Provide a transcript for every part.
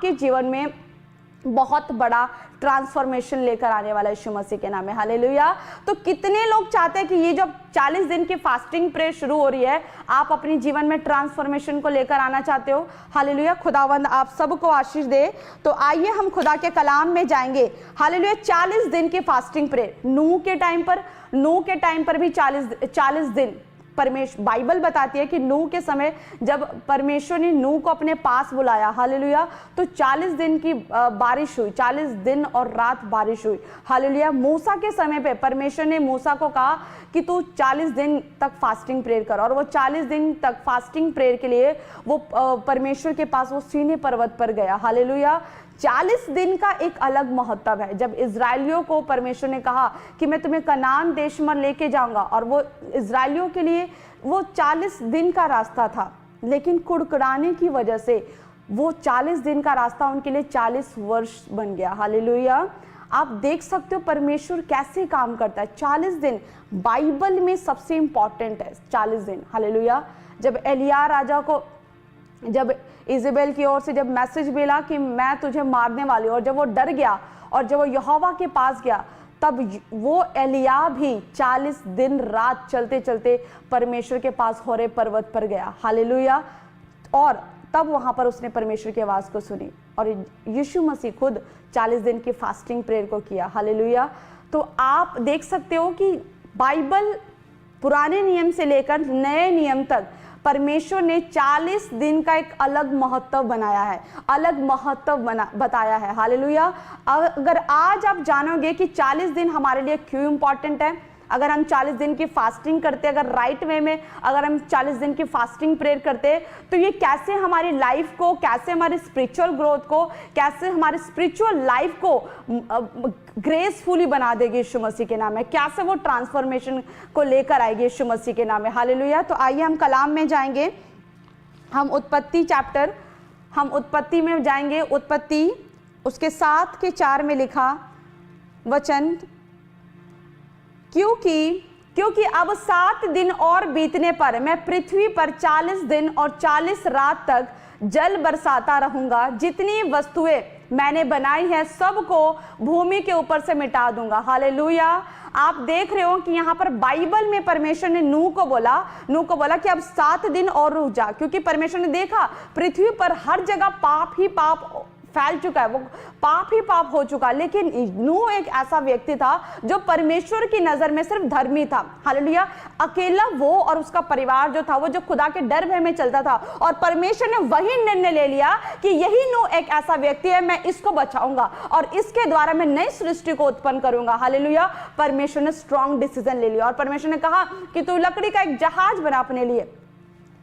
आपके जीवन में बहुत बड़ा ट्रांसफॉर्मेशन लेकर आने वाला यीशु मसीह के नाम में। हालेलुया। तो कितने लोग चाहते हैं कि ये जब 40 दिन की फास्टिंग प्रेयर शुरू हो रही है, आप अपने जीवन में ट्रांसफॉर्मेशन को लेकर आना चाहते हो? हालेलुया। खुदावंद आप सबको आशीष दे। तो आइए हम खुदा के कलाम में जाएंगे। हालेलुया। 40 दिन की फास्टिंग प्रेयर, नूह के टाइम पर भी 40 दिन परमेश्वर, बाइबल बताती है कि नूह के समय जब परमेश्वर ने नूह को अपने पास बुलाया, हालेलुया, तो 40 दिन की बारिश हुई, 40 दिन और रात बारिश हुई। हालेलुया। मूसा के समय पे परमेश्वर ने मूसा को कहा कि तू 40 दिन तक फास्टिंग प्रेयर कर, और वो 40 दिन तक फास्टिंग प्रेयर के लिए वो परमेश्वर के पास वो सीने पर्वत पर गया। हालेलुया। 40 दिन का एक अलग महत्व है। जब इजरायलियों को परमेश्वर ने कहा कि मैं तुम्हें कनान देश में लेके जाऊंगा, और वो इजरायलियों के लिए वो 40 दिन का रास्ता था, लेकिन कुड़कुड़ाने की वजह से वो 40 दिन का रास्ता उनके लिए 40 वर्ष बन गया। हालेलुया। आप देख सकते हो परमेश्वर कैसे काम करता है। 40 दिन बाइबल में सबसे इंपॉर्टेंट है, 40 दिन। हालेलुया। जब एलिया राजा को, जब इजेबेल की ओर से जब मैसेज मिला कि मैं तुझे मारने वाली हूं, और जब वो डर गया और जब वो यहोवा के पास गया, तब वो एलिया भी 40 दिन रात चलते चलते परमेश्वर के पास होरे पर्वत पर गया। हालेलुया। और तब वहां पर उसने परमेश्वर की आवाज को सुनी, और यीशु मसीह खुद 40 दिन की फास्टिंग प्रेयर को किया। हालेलुया। तो आप देख सकते हो कि बाइबल पुराने नियम से लेकर नए नियम तक परमेश्वर ने 40 दिन का एक अलग महत्व बनाया है, अलग महत्व बताया है। हालेलुया। अगर आज आप जानोगे कि 40 दिन हमारे लिए क्यों इंपॉर्टेंट है, अगर हम 40 दिन की फास्टिंग करते, अगर राइट वे में अगर हम 40 दिन की फास्टिंग प्रेयर करते, तो ये कैसे हमारी लाइफ को, कैसे हमारी स्पिरिचुअल ग्रोथ को, कैसे हमारी स्पिरिचुअल लाइफ को ग्रेसफुली बना देगी यीशु मसीह के नाम में, कैसे वो ट्रांसफॉर्मेशन को लेकर आएगी यीशु मसीह के नाम में। हालेलुया। तो आइए हम कलाम में जाएंगे। हम उत्पत्ति में जाएंगे। उत्पत्ति उसके 7 के 4 में लिखा वचन, क्योंकि अब 7 दिन और बीतने पर मैं पृथ्वी पर 40 दिन और 40 रात तक जल बरसाता रहूंगा। जितनी वस्तुएं मैंने बनाई है सबको भूमि के ऊपर से मिटा दूंगा। हालेलुया। आप देख रहे हो कि यहाँ पर बाइबल में परमेश्वर ने नूह को बोला कि अब 7 दिन और रुक जा, क्योंकि परमेश्वर ने देखा पृथ्वी पर हर जगह पाप ही पाप फैल चुका है, वो पाप ही पाप हो चुका। लेकिन नूह एक ऐसा व्यक्ति था जो परमेश्वर की नजर में सिर्फ धर्मी था। हालेलुया। अकेला वो और उसका परिवार जो था, वो जो खुदा के डर भय में चलता था, और परमेश्वर ने वही निर्णय ले लिया कि यही नूह एक ऐसा व्यक्ति है, मैं इसको बचाऊंगा और इसके द्वारा मैं नई सृष्टि को उत्पन्न करूंगा। हालेलुया। परमेश्वर ने स्ट्रॉन्ग डिसीजन ले लिया, और परमेश्वर ने कहा कि तू लकड़ी का एक जहाज बना अपने लिए।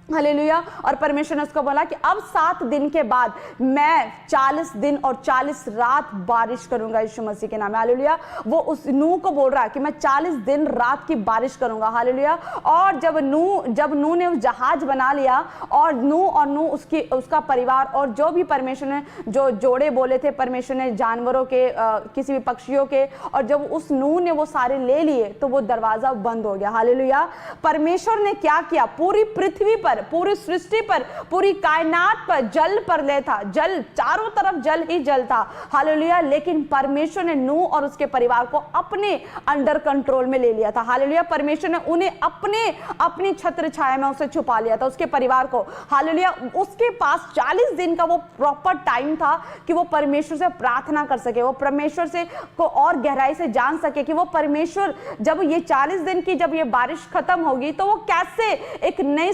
हालेलुया। और परमेश्वर ने उसको बोला कि अब 7 दिन के बाद मैं 40 दिन और 40 रात बारिश करूंगा यीशु मसीह के नाम में। हालेलुया। वो उस नूह को बोल रहा है कि मैं 40 दिन रात की बारिश करूंगा। हालेलुया। और जब नूह ने उस जहाज बना लिया, और नूह उसका परिवार और जो भी परमेश्वर ने जो जोड़े बोले थे परमेश्वर ने जानवरों के, किसी भी पक्षियों के, और जब उस नूह ने वो सारे ले लिए तो वो दरवाजा बंद हो गया। हालेलुया। परमेश्वर ने क्या किया, पूरी पृथ्वी पर, पूरी सृष्टि पर, पूरी कायनात पर जल पर ले था, जल चारों तरफ जल ही जल था। हालेलुया। लेकिन परमेश्वर ने नूह और उसके परिवार को अपने अंडर कंट्रोल में ले लिया था। हालेलुया। परमेश्वर ने उन्हें अपनी छत्र छाया में उसे छुपा लिया था, उसके परिवार को। हालेलुया। उसके पास 40 दिन का वो प्रॉपर टाइम था कि वो परमेश्वर से प्रार्थना कर सके, वो परमेश्वर से को और गहराई से जान सके कि वो परमेश्वर जब ये 40 दिन की जब ये बारिश खत्म होगी तो वो कैसे एक नई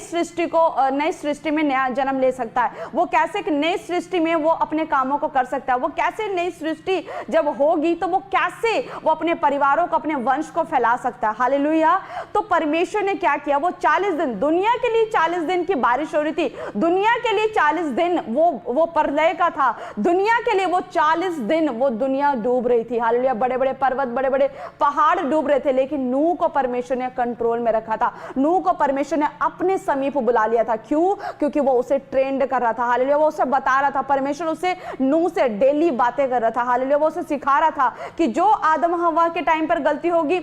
सृष्टि में नया जन्म ले सकता है, वो कैसे एक नई सृष्टि में वो अपने कामों को कर सकता है, वो कैसे नई सृष्टि जब होगी तो वो कैसे वो अपने परिवारों को, अपने वंश को फैला सकता है। हालेलुया। तो परमेश्वर ने क्या किया, वो 40 दिन, दुनिया के लिए 40 दिन की बारिश हो रही थी, दुनिया के लिए 40 दिन वो प्रलय का था, दुनिया के लिए वो 40 दिन वो दुनिया डूब रही थी। हालेलुया। बड़े बड़े पर्वत, बड़े बड़े पहाड़ डूब रहे थे, लेकिन नूह को परमेश्वर ने कंट्रोल में रखा था। नूह को परमेश्वर ने अपने समीप बुला लिया था। क्यों? क्योंकि वो उसे ट्रेंड कर रहा था। हालेलुया। वो उसे बता रहा था, परमेश्वर उसे नूह से डेली बातें कर रहा था। हालेलुया। वो उसे सिखा रहा था कि जो आदम हवा के टाइम पर गलती होगी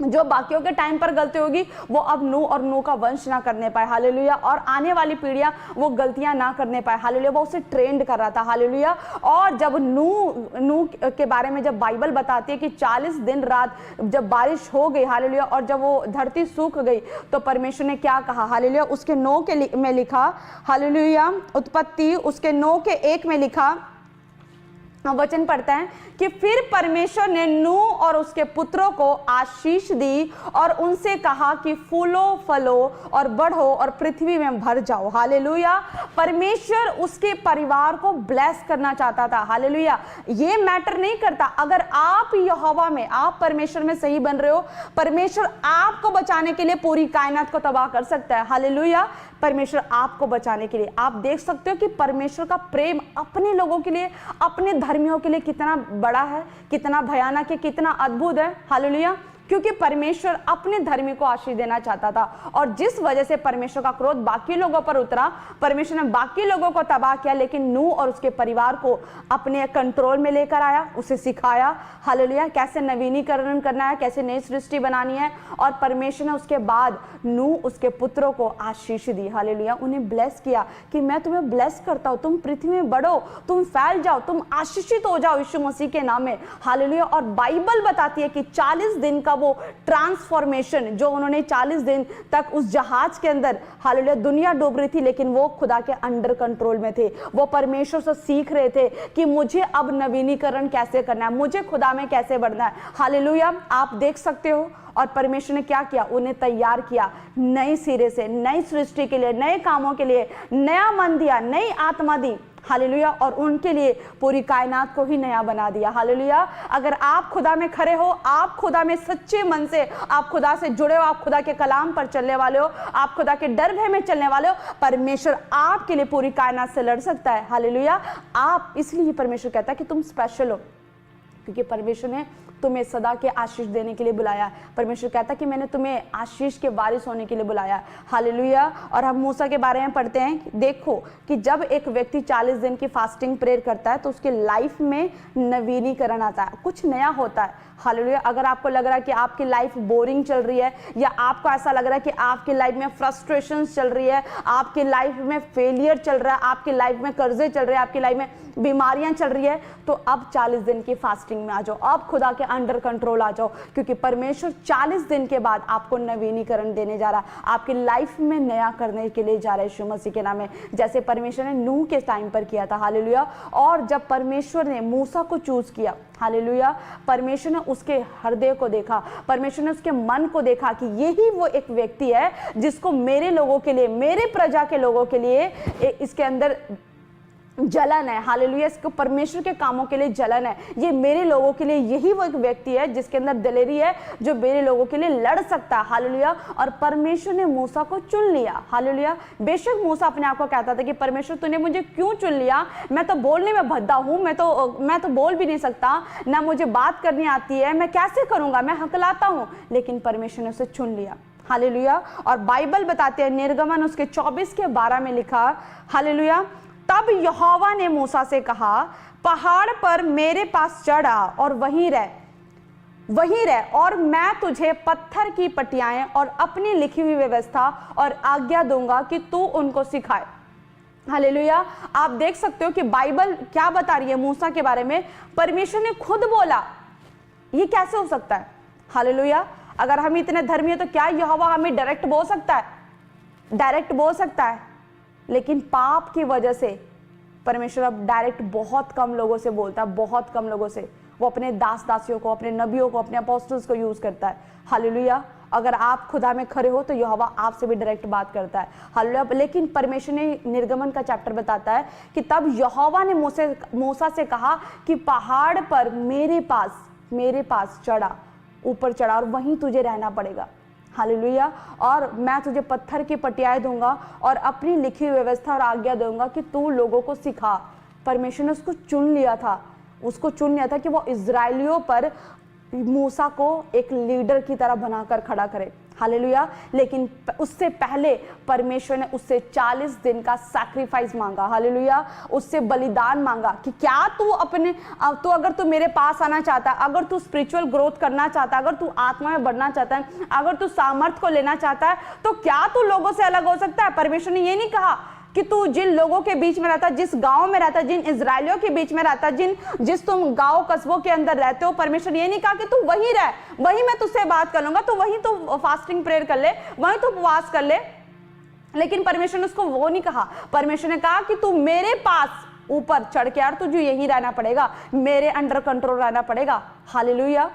जो बाकियों के टाइम पर गलती होगी वो अब नूह और नूह का वंश ना करने पाए, हालेलुया। और आने वाली पीढ़ियां वो गलतियां ना करने पाए, हालेलुया। वो उसे ट्रेंड कर रहा था, हालेलुया। और जब नूह के बारे में जब बाइबल बताती है कि 40 दिन रात जब बारिश हो गई, हालेलुया, और जब वो धरती सूख गई तो परमेश्वर ने क्या कहा, हालेलुया। उसके 9 में लिखा, हालेलुया, उत्पत्ति उसके 9:1 में लिखा, वचन पढ़ते हैं कि फिर परमेश्वर ने नूह और उसके पुत्रों को आशीष दी और उनसे कहा कि फूलो फलो और बढ़ो और पृथ्वी में भर जाओ, हालेलुया। परमेश्वर उसके परिवार को ब्लेस करना चाहता था, हालेलुया। ये मैटर नहीं करता अगर आप यहोवा में, आप परमेश्वर में सही बन रहे हो, परमेश्वर आपको बचाने के लिए पूरी कायनात को तबाह कर सकता है, हालेलुया। परमेश्वर आपको बचाने के लिए, आप देख सकते हो कि परमेश्वर का प्रेम अपने लोगों के लिए, अपने धर्मियों के लिए कितना बड़ा है, कितना भयानक है, कितना अद्भुत है, हालेलुया। क्योंकि परमेश्वर अपने धर्मी को आशीष देना चाहता था और जिस वजह से परमेश्वर का क्रोध बाकी लोगों पर उतरा, परमेश्वर ने बाकी लोगों को तबाह किया, लेकिन नूह और उसके परिवार को अपने कंट्रोल में लेकर आया, उसे सिखाया, हालेलुया, कैसे नवीनीकरण करना है, कैसे नई सृष्टि बनानी है। और परमेश्वर ने उसके बाद नूह उसके पुत्रों को आशीष दी, हालेलुया, उन्हें ब्लेस किया कि मैं तुम्हें ब्लेस करता हूं, तुम पृथ्वी में बढ़ो, तुम फैल जाओ, तुम आशीषित हो जाओ यीशु मसीह के नाम में, हालेलुया। और बाइबल बताती है कि 40 दिन का वो ट्रांसफॉर्मेशन जो उन्होंने 40 दिन तक उस जहाज के अंदर, हालेलुया, दुनिया डूब रही थी लेकिन वो खुदा के अंडर कंट्रोल में थे, वो परमेश्वर से सीख रहे थे कि मुझे अब नवीनीकरण कैसे करना है, मुझे खुदा में कैसे बढ़ना है, हालेलुया। आप देख सकते हो। और परमेश्वर ने क्या किया, उन्हें तैयार किया नए सिरे से, नई सृष्टि के लिए, नए कामों के लिए, नया मन दिया, नई आत्मा दी, हालेलुया। और उनके लिए पूरी कायनात को ही नया बना दिया, हालेलुया। अगर आप खुदा में खड़े हो, आप खुदा में सच्चे मन से, आप खुदा से जुड़े हो, आप खुदा के कलाम पर चलने वाले हो, आप खुदा के डर भय में चलने वाले हो, परमेश्वर आपके लिए पूरी कायनात से लड़ सकता है, हालेलुया। आप, इसलिए परमेश्वर कहता है कि तुम स्पेशल हो, क्योंकि परमेश्वर ने तुम्हें सदा के आशीष देने के लिए बुलाया। परमेश्वर कहता है कि मैंने तुम्हें आशीष के वारिस होने के लिए बुलाया, हालेलुया। और हम मूसा के बारे में पढ़ते हैं, देखो कि जब एक व्यक्ति 40 दिन की फास्टिंग प्रेयर करता है तो उसके लाइफ में नवीनीकरण आता है, कुछ नया होता है, हालेलुया। अगर आपको लग रहा है कि आपकी लाइफ बोरिंग चल रही है, या आपको ऐसा लग रहा है कि आपकी लाइफ में फ्रस्ट्रेशंस चल रही है, आपकी लाइफ में फेलियर चल रहा है, आपकी लाइफ में कर्जे चल रहे हैं, आपकी लाइफ में बीमारियां चल रही है, तो अब 40 दिन की फास्टिंग में आ जाओ, अब खुदा के अंडर कंट्रोल आ जाओ, क्योंकि परमेश्वर 40 दिन के बाद आपको नवीनीकरण देने जा रहा है, आपकी लाइफ में नया करने के लिए जा रहा है यीशु मसीह के नाम में, जैसे परमेश्वर ने नूह के टाइम पर किया था, हालेलुया। और जब परमेश्वर ने मूसा को चूज किया, हालेलुया, परमेश्वर ने उसके हृदय को देखा, परमेश्वर ने उसके मन को देखा कि यही वो एक व्यक्ति है जिसको मेरे लोगों के लिए, मेरे प्रजा के लोगों के लिए इसके अंदर जलन है, हालेलुया, इसको परमेश्वर के कामों के लिए जलन है, ये मेरे लोगों के लिए, यही वो एक व्यक्ति है जिसके अंदर दिलेरी है, जो मेरे लोगों के लिए लड़ सकता है, हालेलुया। और परमेश्वर ने मूसा को चुन लिया, हालेलुया। बेशक मूसा अपने आप को कहता था कि परमेश्वर तूने मुझे क्यों चुन लिया, मैं तो बोलने में भद्दा हूं, मैं तो बोल भी नहीं सकता, ना मुझे बात करनी आती है, मैं कैसे करूंगा, मैं हकलाता हूं, लेकिन परमेश्वर ने उसे चुन लिया, हालेलुया। और बाइबल बताते हैं, निर्गमन उसके 24:12 में लिखा, हालेलुया, तब यहोवा ने मूसा से कहा, पहाड़ पर मेरे पास चढ़ा और वहीं रह और मैं तुझे पत्थर की पटियाएं और अपनी लिखी हुई व्यवस्था और आज्ञा दूंगा कि तू उनको सिखाए, हालेलुया। आप देख सकते हो कि बाइबल क्या बता रही है मूसा के बारे में, परमेश्वर ने खुद बोला, ये कैसे हो सकता है, हालेलुया। अगर हम इतने धर्मी है तो क्या यहोवा हमें डायरेक्ट बोल सकता है, डायरेक्ट बोल सकता है, लेकिन पाप की वजह से परमेश्वर अब डायरेक्ट बहुत कम लोगों से बोलता है, बहुत कम लोगों से, वो अपने दास दासियों को, अपने नबियों को, अपने अपोस्टल्स को यूज करता है, हालेलुया। अगर आप खुदा में खड़े हो तो यहोवा आपसे भी डायरेक्ट बात करता है, हालेलुया। लेकिन परमेश्वर ने निर्गमन का चैप्टर बताता है कि तब यहोवा ने मूसा से कहा कि पहाड़ पर मेरे पास चढ़ा, ऊपर चढ़ा और वहीं तुझे रहना पड़ेगा, हालेलुया। और मैं तुझे पत्थर की पटियाएं दूंगा और अपनी लिखी व्यवस्था और आज्ञा दूंगा कि तू लोगों को सिखा। परमेश्वर ने उसको चुन लिया था कि वो इजरायलियों पर मूसा को एक लीडर की तरह बनाकर खड़ा करे, हालेलुया। लेकिन उससे पहले परमेश्वर ने उससे 40 दिन का सैक्रिफाइस मांगा, हालेलुया, उससे बलिदान मांगा कि क्या तू अगर तू मेरे पास आना चाहता है, अगर तू स्पिरिचुअल ग्रोथ करना चाहता है, अगर तू आत्मा में बढ़ना चाहता है, अगर तू सामर्थ को लेना चाहता है, तो क्या तू लोगों से अलग हो सकता है। परमेश्वर ने ये नहीं कहा कि तू जिन लोगों के बीच में रहता, जिस गांव में रहता, जिन इजरायलियों के बीच में रहता, जिस तुम गांव कस्बों के अंदर रहते हो, परमेश्वर ये नहीं कहा कि तू वहीं रह, वहीं मैं तुझसे बात कर लूंगा, तो वहीं तू फास्टिंग प्रेयर कर ले, वहीं तू उपवास कर ले। लेकिन परमेश्वर ने उसको वो नहीं कहा। परमेश्वर ने कहा कि तू मेरे पास ऊपर चढ़ के यार तुझे यहीं रहना पड़ेगा, मेरे अंडर कंट्रोल रहना पड़ेगा। हालेलुया।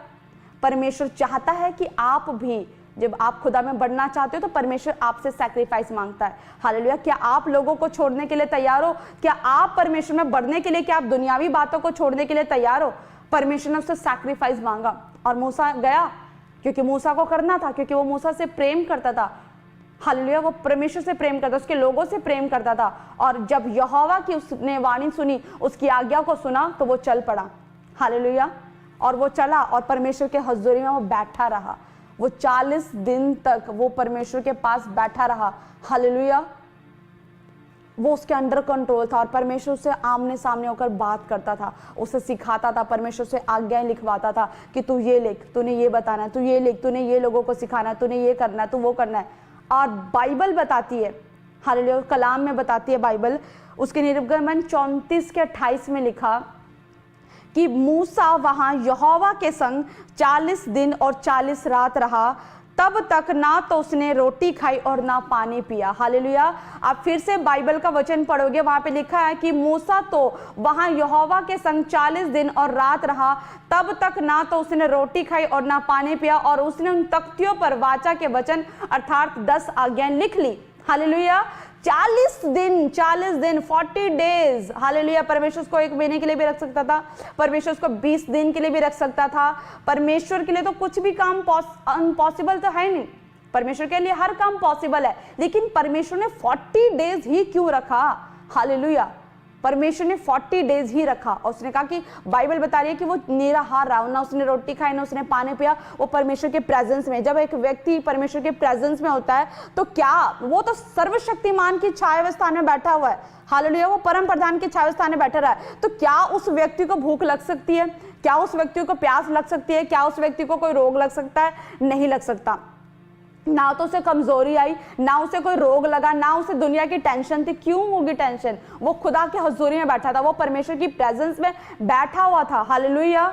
परमेश्वर चाहता है कि आप भी, जब आप खुदा में बढ़ना चाहते हो तो परमेश्वर आपसे सैक्रिफाइस मांगता है। हालेलुया। क्या आप लोगों को छोड़ने के लिए तैयार हो? क्या आप परमेश्वर में बढ़ने के लिए, क्या आप दुनियावी बातों को छोड़ने के लिए तैयार हो? परमेश्वर ने उससे सैक्रिफाइस मांगा और मूसा गया, क्योंकि मूसा को करना था, क्योंकि वो मूसा से प्रेम करता था। हालेलुया। वो परमेश्वर से प्रेम करता, उसके लोगों से प्रेम करता था। और जब यहोवा की उसने वाणी सुनी, उसकी आज्ञा को सुना, तो वो चल पड़ा। हालेलुया। और वो चला और परमेश्वर के हजूरी में वो बैठा रहा। वो 40 दिन तक वो परमेश्वर के पास बैठा रहा। हालेलुया। वो उसके अंडर कंट्रोल था और परमेश्वर से आमने सामने होकर बात करता था, उसे सिखाता था, परमेश्वर से आज्ञाएं लिखवाता था कि तू ये लिख, तूने ये बताना है, तू ये लिख, तूने ये लोगों को सिखाना है, तूने ये करना है, तू वो करना है। और बाइबल बताती है, हालेलुया, कलाम में बताती है बाइबल, उसके निर्गमन 34 के 28 में लिखा कि मूसा वहां यहोवा के संग 40 दिन और 40 रात रहा, तब तक ना तो उसने रोटी खाई और ना पानी पिया। हालेलुया। आप फिर से बाइबल का वचन पढ़ोगे, वहां पे लिखा है कि मूसा तो वहां यहोवा के संग 40 दिन और रात रहा, तब तक ना तो उसने रोटी खाई और ना पानी पिया, और उसने उन तख्तियों पर वाचा के वचन अर्थात 10 आज्ञाएं लिख ली। हालेलुया। 40 दिन 40 डेज। हालेलुया। परमेश्वर को 1 महीने के लिए भी रख सकता था, परमेश्वर को 20 दिन के लिए भी रख सकता था। परमेश्वर के लिए तो कुछ भी काम अनपॉसिबल तो है नहीं, परमेश्वर के लिए हर काम पॉसिबल है। लेकिन परमेश्वर ने 40 डेज ही क्यों रखा? हालेलुया। परमेश्वर ने 40 डेज ही रखा और उसने कहा कि बाइबल बता रही है कि वो निराहार रहा, ना उसने रोटी खाई ना उसने पानी पिया। वो परमेश्वर के प्रेजेंस में, जब एक व्यक्ति परमेश्वर के प्रेजेंस में होता है तो क्या वो तो सर्वशक्तिमान की छाया स्थान में बैठा हुआ है। हालेलुया। वो परम प्रधान के छाया स्थान में बैठा रहा है, तो क्या उस व्यक्ति को भूख लग सकती है? क्या उस व्यक्ति को प्यास लग सकती है? क्या उस व्यक्ति को कोई रोग लग सकता है? नहीं लग सकता। ना तो उसे कमजोरी आई, ना उसे कोई रोग लगा, ना उसे दुनिया की टेंशन थी। क्यों होगी टेंशन? वो खुदा के हजूरी में बैठा था, वो परमेश्वर की प्रेजेंस में बैठा हुआ था। हालेलुया।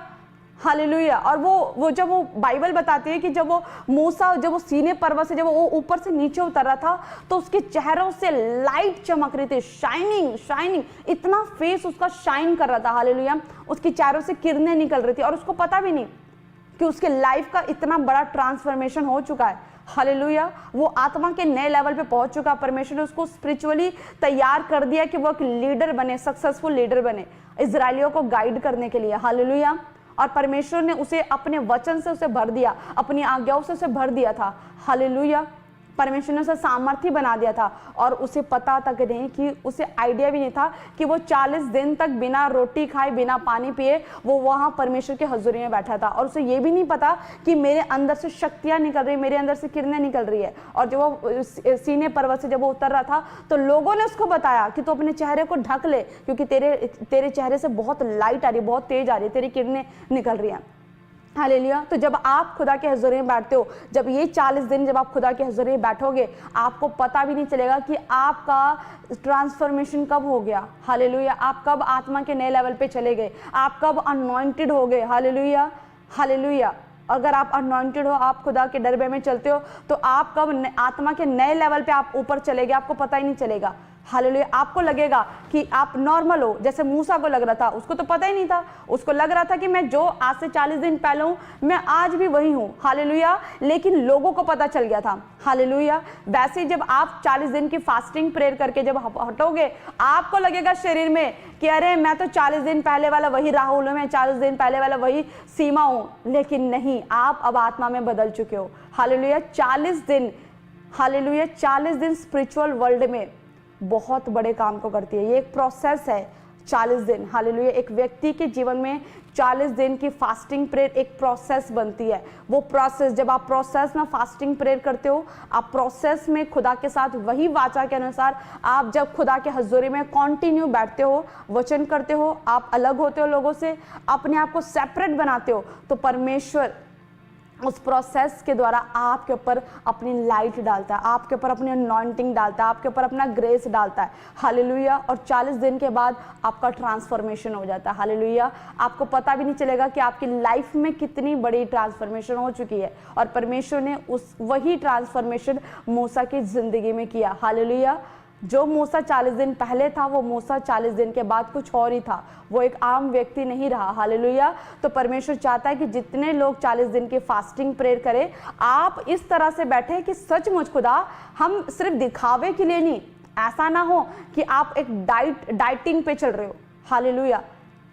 हालेलुया। और वो जब वो बाइबल बताती है कि जब वो मूसा, जब वो सीने पर्वत से जब वो ऊपर से नीचे उतर रहा था, तो उसके चेहरों से लाइट चमक रही थी, शाइनिंग, इतना फेस उसका शाइन कर रहा था। हालेलुया। उसके चेहरों से किरणें निकल रही थी और उसको पता भी नहीं कि उसके लाइफ का इतना बड़ा ट्रांसफॉर्मेशन हो चुका है। हालेलुया। वो आत्मा के नए लेवल पे पहुंच चुका। परमेश्वर ने उसको स्पिरिचुअली तैयार कर दिया कि वो एक लीडर बने, सक्सेसफुल लीडर बने, इजरायलियों को गाइड करने के लिए। हालेलुया। और परमेश्वर ने उसे अपने वचन से उसे भर दिया, अपनी आज्ञाओं से उसे भर दिया था। हालेलुया। परमेश्वर ने उसे सामर्थी बना दिया था और उसे पता तक नहीं, कि उसे आइडिया भी नहीं था कि वो 40 दिन तक बिना रोटी खाए बिना पानी पिए वो वहाँ परमेश्वर के हजूरी में बैठा था। और उसे ये भी नहीं पता कि मेरे अंदर से शक्तियाँ निकल रही, मेरे अंदर से किरणें निकल रही है। और जब वो सीने पर्वत से जब वो उतर रहा था तो लोगों ने उसको बताया कि तू अपने चेहरे को ढक ले, क्योंकि तेरे चेहरे से बहुत लाइट आ रही, बहुत तेज आ रही, तेरी किरणें निकल रही हैं। हालेलुया। तो जब आप खुदा के हजूरी में बैठते हो, जब ये 40 दिन जब आप खुदा के हजूरी में बैठोगे, आपको पता भी नहीं चलेगा कि आपका ट्रांसफॉर्मेशन कब हो गया। हालेलुया। आप कब आत्मा के नए लेवल पे चले गए, आप कब अनॉइंटेड हो गए। हालेलुया। हालेलुया। अगर आप अनॉइंटेड हो, आप खुदा के डरबे में चलते हो, तो आप कब आत्मा के नए लेवल पे आप ऊपर चले गए, आपको पता ही नहीं चलेगा। हालेलुया। आपको लगेगा कि आप नॉर्मल हो, जैसे मूसा को लग रहा था, उसको तो पता ही नहीं था, उसको लग रहा था कि मैं जो आज से 40 दिन पहले हूं मैं आज भी वही हूं। हालेलुया। लेकिन लोगों को पता चल गया था। हालेलुया। वैसे जब आप 40 दिन की फास्टिंग प्रेयर करके जब हटोगे, आपको लगेगा शरीर में कि अरे मैं तो 40 दिन पहले वाला वही राहुल हूं, मैं 40 दिन पहले वाला वही सीमा हूं। लेकिन नहीं, आप अब आत्मा में बदल चुके हो। हालेलुया। 40 दिन, हालेलुया, 40 दिन स्पिरिचुअल वर्ल्ड में बहुत बड़े काम को करती है। ये एक प्रोसेस है। 40 दिन, हालेलुया। एक व्यक्ति के जीवन में 40 दिन की फास्टिंग प्रेयर एक प्रोसेस बनती है। वो प्रोसेस, जब आप प्रोसेस में फास्टिंग प्रेयर करते हो, आप प्रोसेस में खुदा के साथ वही वाचा के अनुसार आप जब खुदा के हजूरी में कंटिन्यू बैठते हो, वचन करते हो, आप अलग होते हो लोगों से, अपने आप को सेपरेट बनाते हो, तो परमेश्वर उस प्रोसेस के द्वारा आपके ऊपर अपनी लाइट डालता है, आपके ऊपर अपनी अनॉइंटिंग डालता है, आपके ऊपर अपना ग्रेस डालता है, हालेलुया। और 40 दिन के बाद आपका ट्रांसफॉर्मेशन हो जाता है, हालेलुया। आपको पता भी नहीं चलेगा कि आपकी लाइफ में कितनी बड़ी ट्रांसफॉर्मेशन हो चुकी है। और परमेश्वर ने वही ट्रांसफॉर्मेशन मूसा की जिंदगी में किया, हालेलुया। जो मूसा 40 दिन पहले था, वो मूसा 40 दिन के बाद कुछ और ही था, वो एक आम व्यक्ति नहीं रहा, हालेलुया। तो परमेश्वर चाहता है कि जितने लोग 40 दिन की फास्टिंग प्रेयर करें, आप इस तरह से बैठे कि सचमुच खुदा, हम सिर्फ दिखावे के लिए नहीं, ऐसा ना हो कि आप एक डाइटिंग पे चल रहे हो, हालेलुया।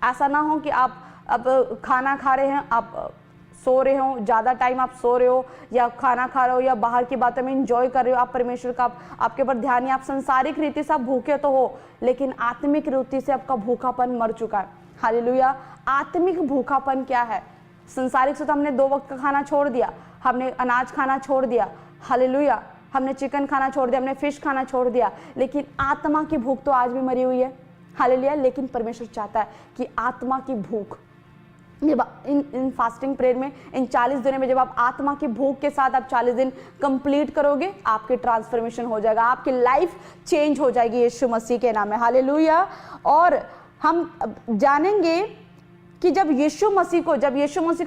ऐसा ना हो कि आप अब खाना खा रहे हैं, आप सो रहे हो, ज़्यादा टाइम आप सो रहे हो, या खाना खा रहे हो, या बाहर की बातों में एंजॉय कर रहे हो, आप परमेश्वर का आपके ऊपर ध्यान नहीं, आप संसारिक रीति से आप भूखे तो हो, लेकिन आत्मिक रीति से आपका भूखापन मर चुका है, हालेलुया। आत्मिक भूखापन क्या है? संसारिक से तो हमने 2 वक्त का खाना छोड़ दिया, हमने अनाज खाना छोड़ दिया, हालेलुया, हमने चिकन खाना छोड़ दिया, हमने फिश खाना छोड़ दिया, लेकिन आत्मा की भूख तो आज भी मरी हुई है, हालेलुया। लेकिन परमेश्वर चाहता है कि आत्मा की भूख, जब इन फास्टिंग प्रेयर में, इन 40 दिनों में जब आप आत्मा की भूख के साथ आप 40 दिन कंप्लीट करोगे, आपके ट्रांसफॉर्मेशन हो जाएगा, आपकी लाइफ चेंज हो जाएगी यीशु मसीह के नाम में, हालेलुया। और हम जानेंगे कि जब यीशु मसीह को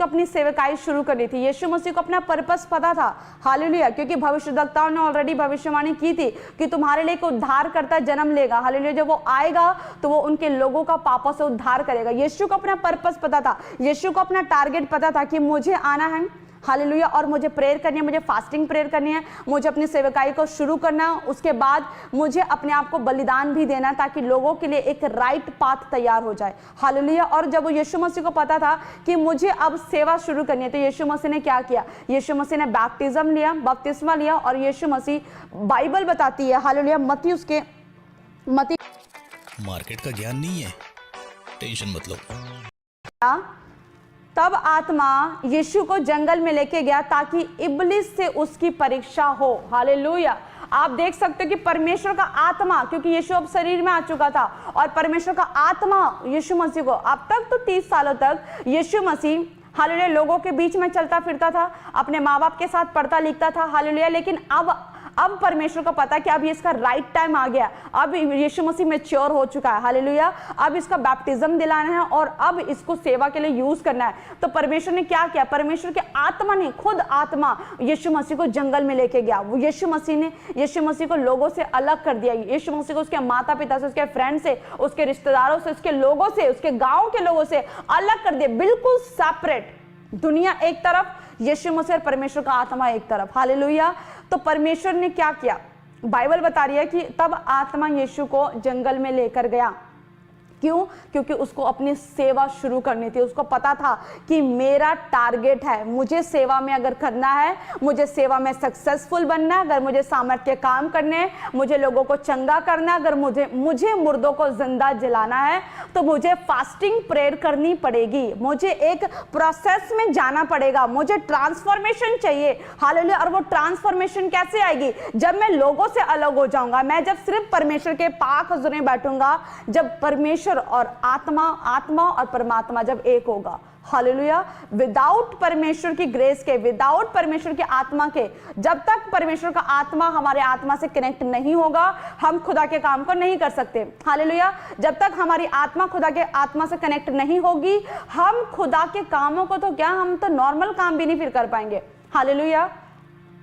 अपनी सेवकाई शुरू करनी थी, यीशु मसीह को अपना पर्पस पता था, हालेलुया, क्योंकि भविष्यद्वक्ताओं ने ऑलरेडी भविष्यवाणी की थी कि तुम्हारे लिए एक उद्धारकर्ता जन्म लेगा, हालेलुया। जब वो आएगा तो वो उनके लोगों का पापों से उद्धार करेगा। यीशु को अपना पर्पस पता था, यीशु को अपना टारगेट पता था कि मुझे आना है, हालेलुया, और मुझे प्रेयर करनी है, मुझे फास्टिंग प्रेयर करनी है, मुझे अपनी सेवकाई को शुरू करना है, उसके बाद मुझे अपने आप को बलिदान भी देना ताकि लोगों के लिए एक राइट पाथ तैयार हो जाए, हालेलुया। और जब वो यीशु मसीह को पता था कि मुझे अब सेवा शुरू करनी है, तो यीशु मसीह ने क्या किया? यीशु मसीह ने बैप्टिज्म लिया, बपतिस्मा लिया, और यीशु मसीह, बाइबल बताती है, हालेलुया, मत्ती मार्केट का ज्ञान नहीं है, टेंशन मत लो। तब आत्मा यीशु को जंगल में लेके गया ताकि इब्लिस से उसकी परीक्षा हो, हालेलुया। आप देख सकते हो कि परमेश्वर का आत्मा, क्योंकि यीशु अब शरीर में आ चुका था, और परमेश्वर का आत्मा यीशु मसीह को, अब तक तो 30 सालों तक यीशु मसीह, हालेलुया, लोगों के बीच में चलता फिरता था, अपने माँ बाप के साथ पढ़ता लिखता था, हालेलुया। लेकिन अब परमेश्वर को पता कि अब इसका राइट टाइम आ गया, अब यीशु मसीह मैच्योर हो चुका है, हालेलुया। अब इसका बैप्टिज्म दिलाना है और अब इसको सेवा के लिए यूज करना है। तो परमेश्वर ने क्या किया? परमेश्वर के आत्मा ने, खुद आत्मा यीशु मसीह को जंगल में लेके गया। वो यीशु मसीह को लोगों से अलग कर दिया, यीशु मसीह को उसके माता पिता से, उसके फ्रेंड से, उसके रिश्तेदारों से, उसके लोगों से, उसके गाँव के लोगों से अलग कर दिया, बिल्कुल सेपरेट। दुनिया एक तरफ, यीशु मसीह और परमेश्वर का आत्मा एक तरफ, हालेलुया। तो परमेश्वर ने क्या किया? बाइबल बता रही है कि तब आत्मा यीशु को जंगल में लेकर गया। क्यों? क्योंकि उसको अपनी सेवा शुरू करनी थी। उसको पता था कि मेरा टारगेट है, मुझे सेवा में अगर करना है, मुझे सेवा में सक्सेसफुल बनना है, अगर मुझे सामर्थ्य काम करने हैं, मुझे लोगों को चंगा करना है, अगर मुझे मुर्दों को जिंदा जलाना है, तो मुझे फास्टिंग प्रेयर करनी पड़ेगी, मुझे एक प्रोसेस में जाना पड़ेगा, मुझे ट्रांसफॉर्मेशन चाहिए, हालेलुया। और वो ट्रांसफॉर्मेशन कैसे आएगी? जब मैं लोगों से अलग हो जाऊंगा, मैं जब सिर्फ परमेश्वर के पाक हुजूर में बैठूंगा, जब परमेश्वर और आत्मा और परमात्मा जब एक होगा, हालेलुया। विदाउट परमेश्वर की ग्रेस के, विदाउट परमेश्वर की आत्मा के, जब तक परमेश्वर का आत्मा हमारे आत्मा से कनेक्ट नहीं होगा, हम खुदा के काम को नहीं कर सकते, हालेलुया। जब तक हमारी आत्मा खुदा के आत्मा से कनेक्ट नहीं होगी, हम खुदा के कामों को तो क्या, हम तो नॉर्मल काम भी नहीं फिर कर पाएंगे, हालेलुया।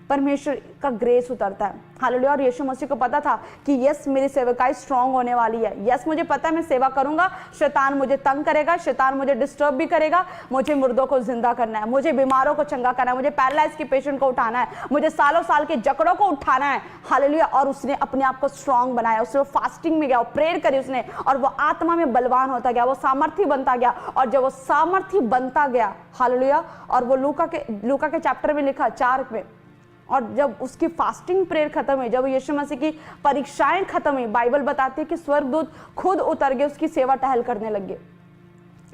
परमेश्वर का ग्रेस उतरता है, हालेलुया। और यीशु मसीह को पता था कि यस, मेरी सेवकाई स्ट्रांग होने वाली है, यस, मुझे पता है मैं सेवा करूंगा, शैतान मुझे तंग करेगा, शैतान मुझे डिस्टर्ब भी करेगा, मुझे मुर्दों को जिंदा करना है, मुझे बीमारों को चंगा करना है, मुझे पैरालाइज के पेशेंट को उठाना है, मुझे सालों साल के जकड़ों को उठाना है, हालेलुया। और उसने अपने आप को स्ट्रांग बनाया, उसने फास्टिंग में गया, प्रेयर करी उसने, और वो आत्मा में बलवान होता गया, वो सामर्थी बनता गया, और जब वो सामर्थी बनता गया, हालेलुया। और वो लूका के चैप्टर में लिखा 4 में, और जब उसकी फास्टिंग प्रेयर खत्म हुई, जब यीशु मसीह की परीक्षाएं खत्म हुई, बाइबल बताती है कि स्वर्गदूत खुद उतर गए, उसकी सेवा टहल करने लग गए।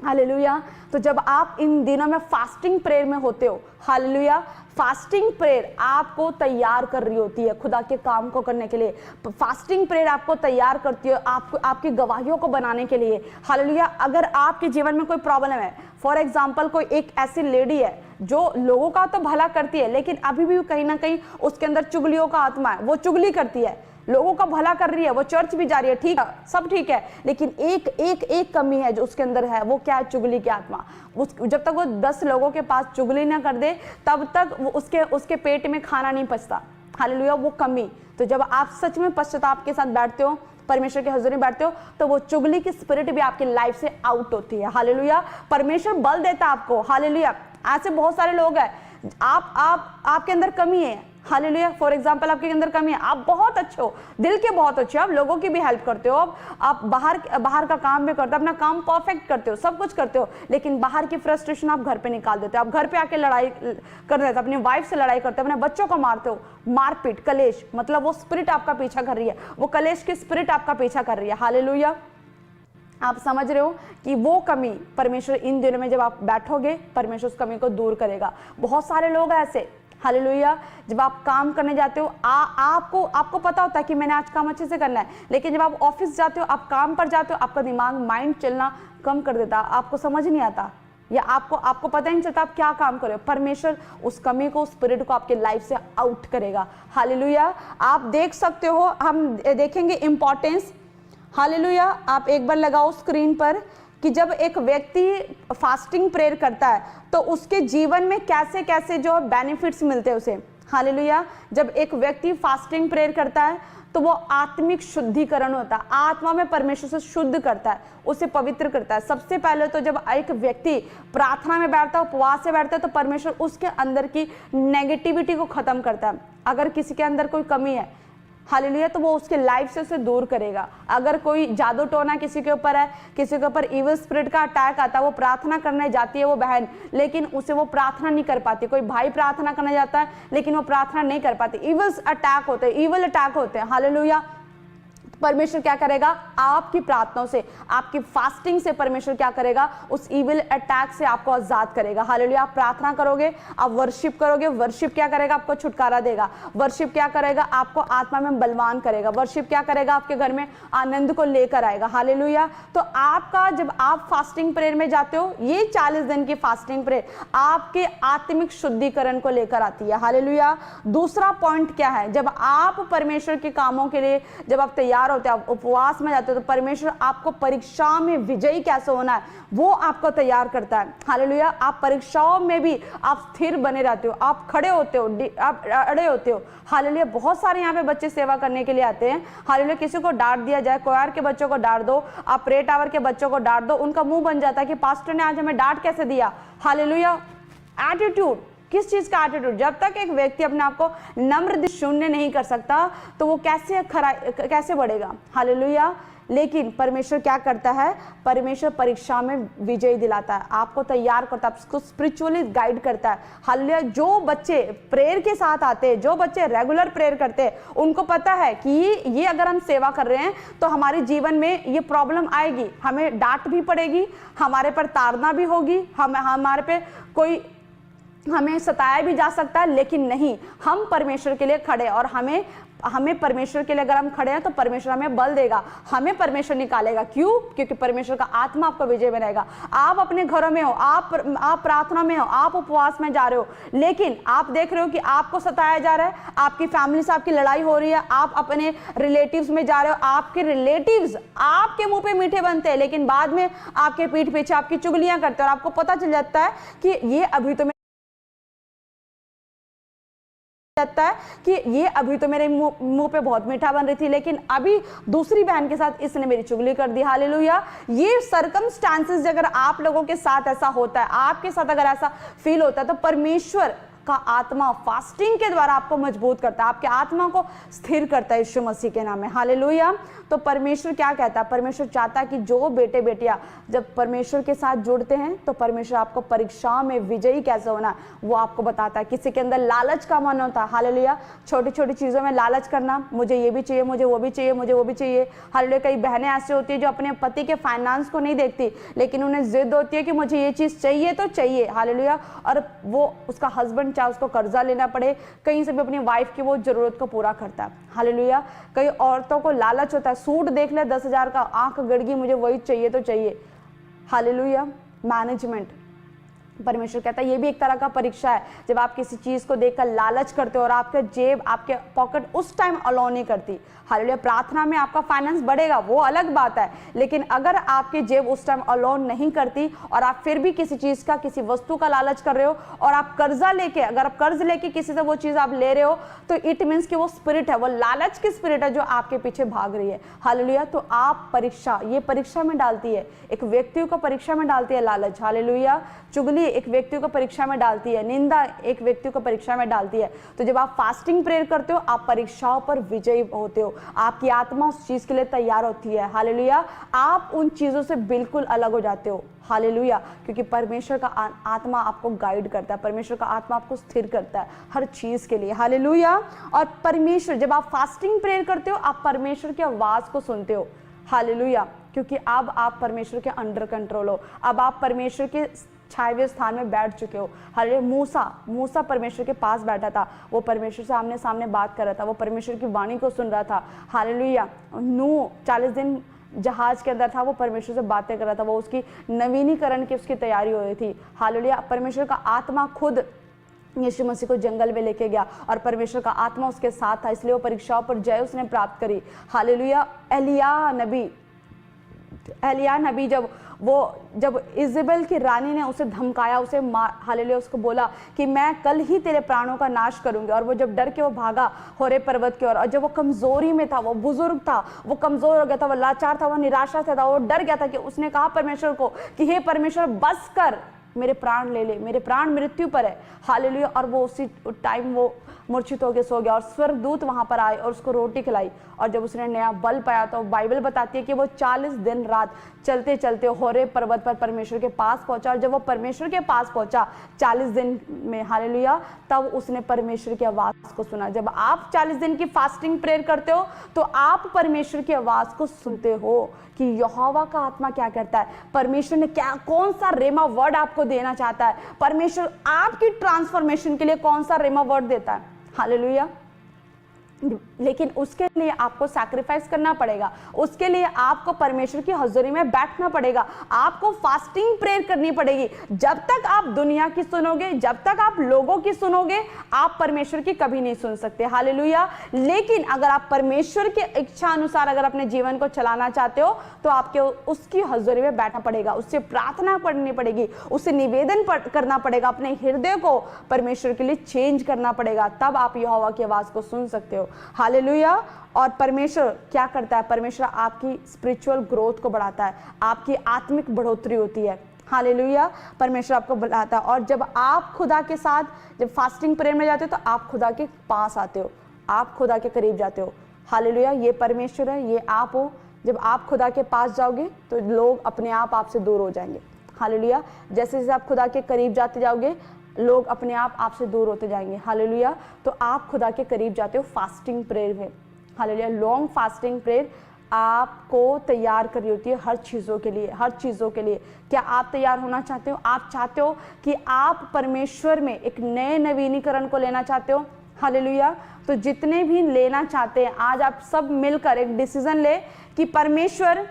हालेलुया। तो जब आप इन दिनों में फास्टिंग प्रेयर में होते हो, हालेलुया, फास्टिंग प्रेयर आपको तैयार कर रही होती है खुदा के काम को करने के लिए। फास्टिंग प्रेयर आपको तैयार करती है आपको आपकी गवाहियों को बनाने के लिए। हालेलुया। अगर आपके जीवन में कोई प्रॉब्लम है, फॉर एग्जाम्पल कोई एक ऐसी लेडी है जो लोगों का तो भला करती है, लेकिन अभी भी कहीं ना कहीं उसके अंदर चुगलियों का आत्मा है, वो चुगली करती है, लोगों का भला कर रही है, वो चर्च भी जा रही है, ठीक है, सब ठीक है, लेकिन एक कमी है जो उसके अंदर है, वो क्या है? चुगली की आत्मा। जब तक वो 10 लोगों के पास चुगली ना कर दे, तब तक वो उसके पेट में खाना नहीं पचता। हालेलुया। वो कमी। तो जब आप सच में पश्चाताप के साथ बैठते हो, परमेश्वर के हुजूर में बैठते हो, तो वो चुगली की स्पिरिट भी आपकी लाइफ से आउट होती है। हालेलुया। परमेश्वर बल देता है आपको। हालेलुया। ऐसे बहुत सारे लोग हैं, आपके अंदर कमी है। हालेलुया। फॉर एग्जाम्पल आपके अंदर कमी है, आप बहुत अच्छे हो, दिल के बहुत अच्छे हो, आप लोगों की भी हेल्प करते हो, आप बाहर का काम भी करते हो, अपना काम परफेक्ट करते हो, सब कुछ करते हो, लेकिन बाहर की फ्रस्ट्रेशन आप घर पे निकाल देते हो, आप घर पे आके लड़ाई कर देते हो, अपनी वाइफ से लड़ाई करते हो, अपने बच्चों को मारते हो, मारपीट, कलेश, मतलब वो स्पिरिट आपका पीछा कर रही है, वो कलेश की स्पिरिट आपका पीछा कर रही है। हालेलुया। आप समझ रहे हो कि वो कमी परमेश्वर इन दिनों में जब आप बैठोगे, परमेश्वर उस कमी को दूर करेगा। बहुत सारे लोग ऐसे, हालेलुया, जब आप काम करने जाते हो, आपको पता होता है कि मैंने आज काम अच्छे से करना है, लेकिन जब आप ऑफिस जाते हो, आप काम पर जाते हो, आपका दिमाग, माइंड चलना कम कर देता, आपको समझ नहीं आता, या आपको पता ही नहीं चलता आप क्या काम कर रहे हो। परमेश्वर उस कमी को, उस स्पिरिट को आपके लाइफ से आउट करेगा। हालेलुया। आप देख सकते हो, हम देखेंगे इंपॉर्टेंस। हालेलुया। आप एक बार लगाओ स्क्रीन पर कि जब एक व्यक्ति फास्टिंग प्रेयर करता है तो उसके जीवन में कैसे कैसे जो बेनिफिट्स मिलते हैं उसे। हालेलुया। जब एक व्यक्ति फास्टिंग प्रेयर करता है तो वो आत्मिक शुद्धिकरण होता है, आत्मा में परमेश्वर से शुद्ध करता है, उसे पवित्र करता है। सबसे पहले तो जब एक व्यक्ति प्रार्थना में बैठता है, उपवास से बैठता है, तो परमेश्वर उसके अंदर की नेगेटिविटी को खत्म करता है। अगर किसी के अंदर कोई कमी है, हालेलुया, तो वो उसके लाइफ से उसे दूर करेगा। अगर कोई जादू टोना किसी के ऊपर है, किसी के ऊपर इविल स्पिरिट का अटैक आता है, वो प्रार्थना करने जाती है वो बहन, लेकिन उसे वो प्रार्थना नहीं कर पाती। कोई भाई प्रार्थना करने जाता है लेकिन वो प्रार्थना नहीं कर पाती। इविल अटैक होते हैं। हालेलुया। परमेश्वर क्या करेगा? आपकी प्रार्थनाओं से, आपकी फास्टिंग से परमेश्वर क्या करेगा? उस इविल अटैक से आपको आजाद करेगा। हालेलुया। आप प्रार्थना करोगे, आप वर्शिप करोगे, वर्शिप क्या करेगा? आपको छुटकारा देगा। वर्शिप क्या करेगा? आपको आत्मा में बलवान करेगा। वर्शिप क्या करेगा? आपके घर में आनंद को लेकर आएगा। हालेलुया। तो आपका जब आप फास्टिंग प्रेयर में जाते हो, ये 40 दिन की फास्टिंग प्रेयर आपके आत्मिक शुद्धिकरण को लेकर आती है। हालेलुया। दूसरा पॉइंट क्या है? जब आप परमेश्वर के कामों के लिए जब आप तैयार होते हो, आप उपवास में जाते हो, तो परमेश्वर आपको परीक्षा में विजयी कैसे होना है वो आपको तैयार करता है। हालेलुया। आप परीक्षाओं में भी आप स्थिर बने रहते हो, आप खड़े होते हो, आप अड़े होते हो। हालेलुया। बहुत सारे यहाँ पे बच्चे सेवा करने के लिए आते हैं। हालेलुया। किसी को डांट दिया जाए, कोयर के बच्चों को डांट दो, आप प्रे टावर के बच्चों को डांट दो, उनका मुंह बन जाता है कि पास्टर ने आज हमें डांट कैसे दिया। हालेलुया। एटीट्यूड, किस चीज का एटीट्यूड? जब तक एक व्यक्ति अपने आप को नम्र शून्य नहीं कर सकता तो वो कैसे बढ़ेगा। हालेलुया। लेकिन परमेश्वर क्या करता है? परमेश्वर परीक्षा में विजय दिलाता है, आपको तैयार करता है, आपको स्पिरिचुअली गाइड करता है। हालेलुया। जो बच्चे प्रेयर के साथ आते हैं, जो बच्चे रेगुलर प्रेयर करते हैं, उनको पता है कि ये अगर हम सेवा कर रहे हैं तो हमारे जीवन में ये प्रॉब्लम आएगी, हमें डांट भी पड़ेगी, हमारे पर ताड़ना भी होगी, हमारे पे कोई हमें सताया भी जा सकता है, लेकिन नहीं, हम परमेश्वर के लिए खड़े, और हमें परमेश्वर के लिए अगर हम खड़े हैं तो परमेश्वर हमें बल देगा, हमें परमेश्वर निकालेगा। क्यों? क्योंकि परमेश्वर का आत्मा आपको विजय बनाएगा। आप अपने घरों में हो, आप प्रार्थना में हो, आप उपवास में जा रहे हो, लेकिन आप देख रहे हो कि आपको सताया जा रहा है, आपकी फैमिली से आपकी लड़ाई हो रही है, आप अपने रिलेटिव्स में जा रहे हो, आपके रिलेटिव्स आपके मुंह पे मीठे बनते हैं, लेकिन बाद में आपके पीठ पीछे आपकी चुगलियां करते हैं, और आपको पता चल जाता है कि ये अभी तो मेरे मुंह पे बहुत मीठा बन रही थी, लेकिन अभी दूसरी बहन के साथ इसने मेरी चुगली कर दी। हालेलुया। ये सर्कमस्टांसेस अगर आप लोगों के साथ ऐसा होता है, आपके साथ अगर ऐसा फील होता है, तो परमेश्वर का आत्मा फास्टिंग के द्वारा आपको मजबूत करता है, आपके आत्मा को स्थिर करता है यीशु मसीह के नाम में। हालेलुया। तो परमेश्वर क्या कहता है? परमेश्वर चाहता है कि जो बेटे बेटियां जब परमेश्वर के साथ जुड़ते हैं तो परमेश्वर आपको परीक्षा में विजयी कैसे होना है वो आपको बताता है। किसी के अंदर लालच का मन होता है, हालेलुया, छोटी छोटी चीजों में लालच करना, मुझे ये भी चाहिए, मुझे वो भी चाहिए, मुझे वो भी चाहिए। हालेलुया। कई बहनें ऐसी होती है जो अपने पति के फाइनेंस को नहीं देखती, लेकिन उन्हें जिद होती है कि मुझे ये चीज चाहिए तो चाहिए, हालेलुया, और वो उसका हस्बैंड चाहे उसको कर्जा लेना पड़े कहीं से भी अपनी वाइफ की वो जरूरत को पूरा करता है। हालेलुया। कई औरतों को लालच होता है, सूट देख ले 10,000 का, आंख गड़ गई, मुझे वही चाहिए तो चाहिए। हालेलुया। मैनेजमेंट, परमेश्वर कहता है ये भी एक तरह का परीक्षा है। जब आप किसी चीज को देखकर लालच करते हो और आपके जेब, आपके पॉकेट उस टाइम अलाउ नहीं करती। हालेलुया। प्रार्थना में आपका फाइनेंस बढ़ेगा, वो अलग बात है, लेकिन अगर आपकी जेब उस टाइम अलाउ नहीं करती और आप फिर भी किसी चीज का, किसी वस्तु का लालच कर रहे हो और आप कर्जा लेके, अगर आप कर्ज लेके किसी से वो चीज आप ले रहे हो तो इट मीन्स कि वो स्पिरिट है, वो लालच की स्पिरिट है जो आपके पीछे भाग रही है। हालेलुया। तो आप परीक्षा, ये परीक्षा में डालती है, एक व्यक्ति को परीक्षा में डालती है लालच। हालेलुया। चुगली एक व्यक्ति को परीक्षा में डालती है, निंदा एक व्यक्ति को परीक्षा में डालती है। तो जब आप फास्टिंग प्रेयर करते हो आप परीक्षाओं पर विजयी होते हो, आपकी आत्मा उस चीज के लिए तैयार होती है। हालेलुया। आप उन चीजों से बिल्कुल अलग हो जाते हो। हालेलुया। क्योंकि परमेश्वर का आत्मा आपको गाइड करता है, परमेश्वर का आत्मा आपको स्थिर करता है हर चीज के लिए। हालेलुया। और परमेश्वर, जब आप फास्टिंग प्रेयर करते हो आप परमेश्वर की आवाज को सुनते हो। हालेलुया। क्योंकि अब आप परमेश्वर के अंडर कंट्रोल हो, अब आप परमेश्वर के छाए हुए स्थान में बैठ चुके हो। हालेलुया। मूसा परमेश्वर के पास बैठा था, वो परमेश्वर से आमने सामने बात कर रहा था, वो परमेश्वर की वाणी को सुन रहा था। हालेलुया। नूह 40 दिन जहाज के अंदर था, वो परमेश्वर से बातें कर रहा था, वो उसकी नवीनीकरण की उसकी तैयारी हो रही थी। हालेलुया। परमेश्वर का आत्मा खुद यीशु मसीह को जंगल में लेके गया और परमेश्वर का आत्मा उसके साथ था, इसलिए वो परीक्षाओं पर जय उसने प्राप्त करी। हालेलुया। एलिया नबी जब इजेबेल की रानी ने उसे धमकाया, उसे हालेलुया, उसको बोला कि मैं कल ही तेरे प्राणों का नाश करूंगी, और वो जब डर के वो भागा होरे पर्वत की ओर, और जब वो कमजोरी में था, वो बुजुर्ग था, वो कमजोर हो गया था, वो लाचार था, वो निराशा से था, वो डर गया था कि उसने कहा परमेश्वर को कि हे परमेश्वर बस कर, मेरे प्राण ले ले, मेरे प्राण मृत्यु पर है। हालेलुया। और वो उसी टाइम वो मूर्छित होकर सो गया और स्वर्गदूत वहां पर आए और उसको रोटी खिलाई, और जब उसने नया बल पाया तो बाइबल बताती है कि वो 40 दिन रात चलते चलते होरे पर्वत पर परमेश्वर के पास पहुंचा, और जब वो परमेश्वर के पास पहुंचा 40 दिन में, हालेलुया, तब उसने परमेश्वर की आवाज को सुना। जब आप 40 दिन की फास्टिंग प्रेयर करते हो तो आप परमेश्वर की आवाज को सुनते हो कि यहोवा का आत्मा क्या करता है, परमेश्वर ने क्या, कौन सा रेमा वर्ड आपको देना चाहता है, परमेश्वर आपकी ट्रांसफॉर्मेशन के लिए कौन सा रेमा वर्ड देता है। हालेलुया। लेकिन उसके लिए आपको सैक्रिफाइस करना पड़ेगा, उसके लिए आपको परमेश्वर की हजूरी में बैठना पड़ेगा, आपको फास्टिंग प्रेयर करनी पड़ेगी। जब तक आप दुनिया की सुनोगे, जब तक आप लोगों की सुनोगे, आप परमेश्वर की कभी नहीं सुन सकते। हालेलुया। लेकिन अगर आप परमेश्वर की इच्छा अनुसार अगर अपने जीवन को चलाना चाहते हो तो आपको उसकी हजूरी में बैठना पड़ेगा, उससे प्रार्थना करनी पड़ेगी, उससे निवेदन करना पड़ेगा, अपने हृदय को परमेश्वर के लिए चेंज करना पड़ेगा, तब आप यहोवा की आवाज को सुन सकते हो। हालेलुया। और परमेश्वर क्या करता है, परमेश्वर आपकी स्पिरिचुअल ग्रोथ को बढ़ाता है, आपकी आत्मिक बढ़ोतरी होती है। हालेलुया। परमेश्वर आपको बढ़ाता है, और जब आप खुदा के साथ जब फास्टिंग प्रेयर में जाते हो तो आप खुदा के पास आते हो, आप खुदा के करीब जाते हो। हालेलुया। ये परमेश्वर है, ये आप हो। जब आप खुदा के पास जाओगे तो लोग अपने आप आपसे दूर हो जाएंगे। हालेलुया। जैसे जैसे आप खुदा के करीब जाते जाओगे लोग अपने आप आपसे दूर होते जाएंगे। हालेलुया। तो आप खुदा के करीब जाते हो फास्टिंग प्रेयर में। हालेलुया। लॉन्ग फास्टिंग प्रेयर आपको तैयार कर रही होती है हर चीज़ों के लिए, हर चीज़ों के लिए। क्या आप तैयार होना चाहते हो? आप चाहते हो कि आप परमेश्वर में एक नए नवीनीकरण को लेना चाहते हो? हालेलुया। तो जितने भी लेना चाहते हैं आज आप सब मिलकर एक डिसीजन ले कि परमेश्वर,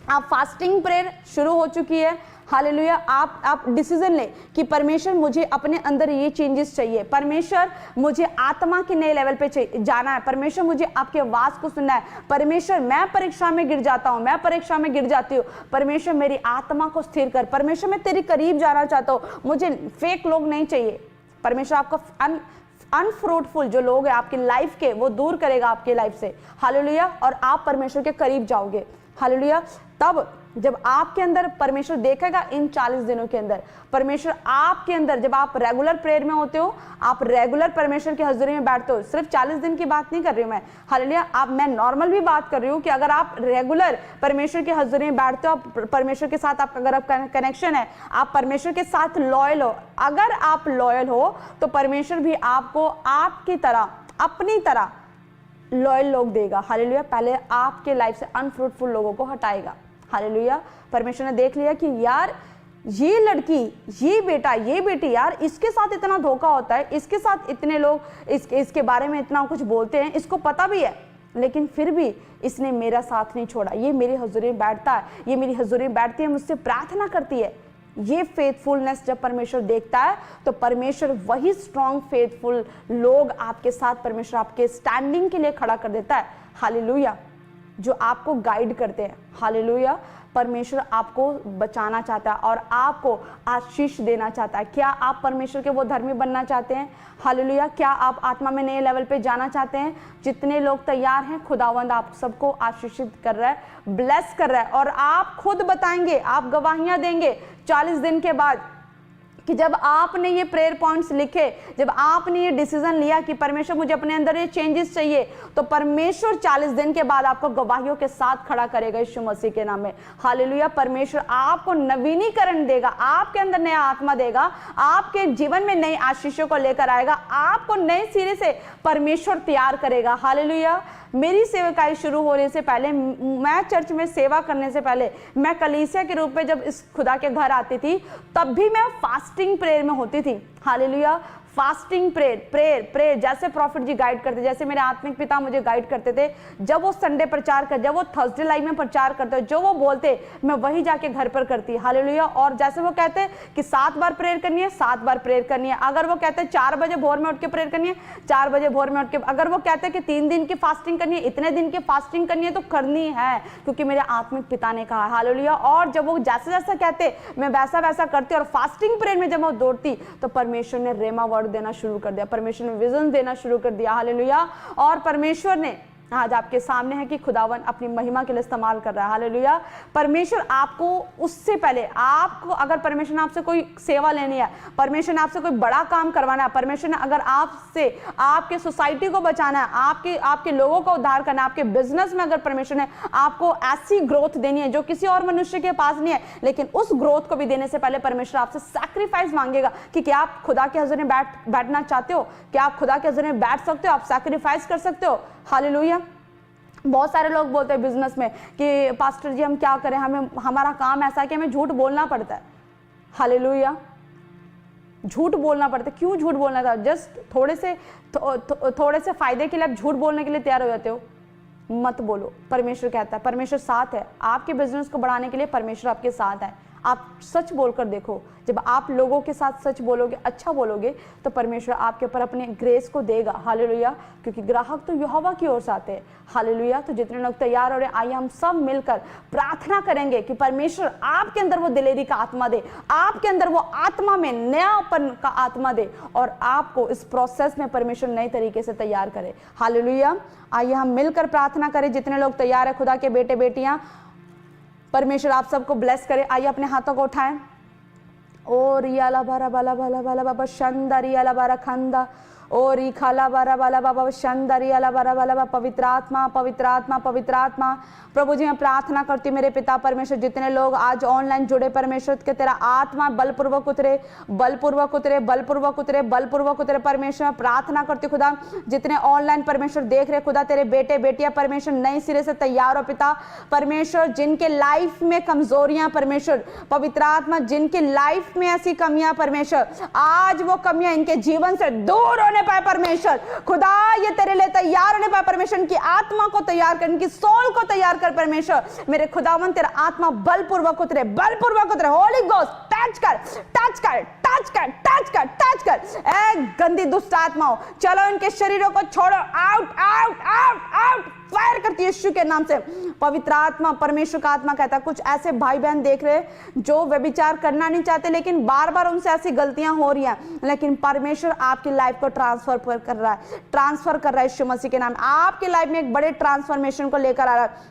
आप फास्टिंग प्रेयर शुरू हो चुकी है। हालेलुया। आप डिसीजन ले कि परमेश्वर मुझे अपने अंदर ये चेंजेस चाहिए, परमेश्वर मुझे आत्मा के नए लेवल पे जाना है, परमेश्वर मुझे आपके आवाज को सुनना है, परमेश्वर मैं परीक्षा में गिर जाता हूँ, मैं परीक्षा में गिर जाती हूँ, परमेश्वर मेरी आत्मा को स्थिर कर, परमेश्वर मैं तेरे करीब जाना चाहता हूँ, मुझे फेक लोग नहीं चाहिए। परमेश्वर आपको अनफ्रूटफुल जो लोग हैं आपकी लाइफ के, वो दूर करेगा आपकी लाइफ से। हालेलुया। और आप परमेश्वर के करीब जाओगे। हालेलुया। तब जब आपके अंदर परमेश्वर देखेगा इन 40 दिनों के अंदर, परमेश्वर आपके अंदर, जब आप रेगुलर प्रेयर में होते हो, आप रेगुलर परमेश्वर की हजूरी में बैठते हो, सिर्फ 40 दिन की बात नहीं कर रही हूं मैं, हालेलुया, आप, मैं नॉर्मल भी बात कर रही हूँ कि अगर आप रेगुलर परमेश्वर की हजूरी में बैठते हो, परमेश्वर के साथ आप, अगर आप कनेक्शन है, आप परमेश्वर के साथ लॉयल हो, अगर आप लॉयल हो तो परमेश्वर भी आपको आपकी तरह, अपनी तरह लॉयल लोग देगा। हालेलुया, पहले आपके लाइफ से अनफ्रूटफुल लोगों को हटाएगा। हालेलुया, परमेश्वर ने देख लिया कि यार ये लड़की, ये बेटा, ये बेटी, यार इसके साथ इतना धोखा होता है, इसके साथ इतने लोग इसके बारे में इतना कुछ बोलते हैं, इसको पता भी है, लेकिन फिर भी इसने मेरा साथ नहीं छोड़ा, ये मेरी हजूरी में बैठता है, ये मेरी हजूरी में बैठती है, मुझसे प्रार्थना करती है। ये फेथफुलनेस जब परमेश्वर देखता है तो परमेश्वर वही स्ट्रॉन्ग फेथफुल लोग आपके साथ, परमेश्वर आपके स्टैंडिंग के लिए खड़ा कर देता है। हालेलुया, जो आपको गाइड करते हैं। हालेलुया, परमेश्वर आपको बचाना चाहता है और आपको आशीष देना चाहता है। क्या आप परमेश्वर के वो धर्मी बनना चाहते हैं? हालेलुया, क्या आप आत्मा में नए लेवल पे जाना चाहते हैं? जितने लोग तैयार हैं, खुदावंद आप सबको आशीषित कर रहा है, ब्लेस कर रहा है, और आप खुद बताएंगे, आप गवाहियां देंगे 40 दिन के बाद कि जब आपने ये प्रेयर पॉइंट्स लिखे, जब आपने ये डिसीजन लिया कि परमेश्वर मुझे अपने अंदर ये चेंजेस चाहिए, तो परमेश्वर 40 दिन के बाद आपको गवाहियों के साथ खड़ा करेगा यीशु मसीह के नाम में। हालेलुया, परमेश्वर आपको नवीनीकरण देगा, आपके अंदर नया आत्मा देगा, आपके जीवन में नई आशीषों को लेकर आएगा, आपको नए सिरे से परमेश्वर तैयार करेगा। हालेलुया, मेरी सेवकाई शुरू होने से पहले, मैं चर्च में सेवा करने से पहले, मैं कलीसिया के रूप में जब इस खुदा के घर आती थी, तब भी मैं फास्टिंग प्रेयर में होती थी। हालेलुया, फास्टिंग प्रेयर जैसे प्रॉफिट जी गाइड करते, जैसे मेरे आत्मिक पिता मुझे गाइड करते थे, जब वो संडे प्रचार कर, जब वो थर्सडे लाइव में प्रचार करते, जो वो बोलते मैं वही जाके घर पर करती। हालेलुया, और जैसे वो कहते कि 7 बार प्रेयर करनी है, 7 बार प्रेयर करनी है। अगर वो कहते 4 बजे भोर में उठ के प्रेयर करनी है, 4 बजे भोर में उठ के, अगर वो कहते कि 3 दिन की फास्टिंग करनी है, इतने दिन की फास्टिंग करनी है, तो करनी है, क्योंकि मेरे आत्मिक पिता ने कहा। हालेलुया, और जब वो जैसा जैसा कहते मैं वैसा वैसा करती, और फास्टिंग प्रेयर में जब वो दौड़ती तो परमेश्वर ने रेमा वर्ड देना शुरू कर दिया, परमेश्वर ने विजन देना शुरू कर दिया। हालेलुया, और परमेश्वर ने आज आपके सामने है कि खुदावन अपनी महिमा के लिए इस्तेमाल कर रहा है। हालेलुया, परमेश्वर आपको उससे पहले, आपको अगर परमेश्वर ने आपसे कोई सेवा लेनी है, परमेश्वर ने आपसे कोई बड़ा काम करवाना है, परमेश्वर ने अगर आपसे आपके सोसाइटी को बचाना है, आपके लोगों को उद्धार करना है, आपके बिजनेस में अगर परमेश्वर ने आपको ऐसी ग्रोथ देनी है जो किसी और मनुष्य के पास नहीं है, लेकिन उस ग्रोथ को भी देने से पहले परमेश्वर आपसे सैक्रिफाइस मांगेगा कि क्या आप खुदा के हज़ूर में बैठना चाहते हो? क्या आप खुदा के हज़ूर में बैठ सकते हो? आप सैक्रिफाइस कर सकते हो? हालेलुया, बहुत सारे लोग बोलते हैं बिजनेस में कि पास्टर जी हम क्या करें, हमें, हमारा काम ऐसा है कि हमें झूठ बोलना पड़ता है। हालेलुया, झूठ बोलना पड़ता है। क्यों झूठ बोलना था? जस्ट थोड़े से फायदे के लिए आप झूठ बोलने के लिए तैयार हो जाते हो? मत बोलो। परमेश्वर कहता है, परमेश्वर साथ है, आपके बिजनेस को बढ़ाने के लिए परमेश्वर आपके साथ है। आप सच बोलकर देखो, जब आप लोगों के साथ सच बोलोगे, अच्छा बोलोगे, तो परमेश्वर आपके ऊपर अपने ग्रेस को देगा। हालेलुया, क्योंकि ग्राहक तो यहोवा की ओर से आते हैं। हालेलुया, तो जितने लोग तैयार हो रहे, आइए हम सब मिलकर प्रार्थना करेंगे कि परमेश्वर आपके अंदर वो दिलेरी का आत्मा दे, आपके अंदर वो आत्मा में नयापन का आत्मा दे, और आपको इस प्रोसेस में परमेश्वर नए तरीके से तैयार करे। हालेलुया, आइए हम मिलकर प्रार्थना करें। जितने लोग तैयार है, खुदा के बेटे बेटियां, परमेश्वर आप सबको ब्लेस करे। आइए अपने हाथों को उठाएं। ओ रियाला बारा बाला बाला बाला बाबा शंदा रियाला बारा खंदा, ओ री खाला बारा बाला बाबा शंदा रियाला बारा बाला बाबा। पवित्र आत्मा, पवित्र आत्मा, पवित्र आत्मा, प्रभु जी मैं प्रार्थना करती हूँ मेरे पिता परमेश्वर, जितने लोग आज ऑनलाइन जुड़े, परमेश्वर के तेरा आत्मा बलपूर्वक उतरे, बलपूर्वक उतरे, बलपूर्वक उतरे, बलपूर्वक उतरे। परमेश्वर मैं प्रार्थना करती हूँ खुदा, जितने ऑनलाइन परमेश्वर देख रहे खुदा, तेरे बेटे बेटियां परमेश्वर नए सिरे से तैयार हो पिता परमेश्वर, जिनके लाइफ में कमजोरियां परमेश्वर, पवित्र आत्मा जिनके लाइफ में ऐसी कमियां परमेश्वर, आज वो कमियां इनके जीवन से दूर होने पाए परमेश्वर। खुदा ये तेरे लिए तैयार होने पाए परमेश्वर, इनकी आत्मा को तैयार कर, इनकी सोल को तैयार कर परमेश्वर। मेरे खुदावन तेरा आत्मा बलपूर्वक उतरे, बलपूर्वक उतरे। होली गोस्ट टच कर, टच कर, टच कर, टच कर, टच कर। ए गंदी दुष्ट आत्माओं, चलो इनके शरीरों को छोड़ो, out out out out, fire करती है यीशु के नाम से। पवित्र आत्मा, परमेश्वर का आत्मा कहता है, कुछ ऐसे भाई बहन देख रहे जो व्यभिचार करना नहीं चाहते, लेकिन बार बार उनसे ऐसी गलतियां हो रही हैं, लेकिन परमेश्वर आपकी लाइफ को ट्रांसफर कर रहा है, ट्रांसफर कर रहा है यीशु मसीह के नाम। आपकी लाइफ में एक बड़े ट्रांसफॉर्मेशन को लेकर आ रहा है।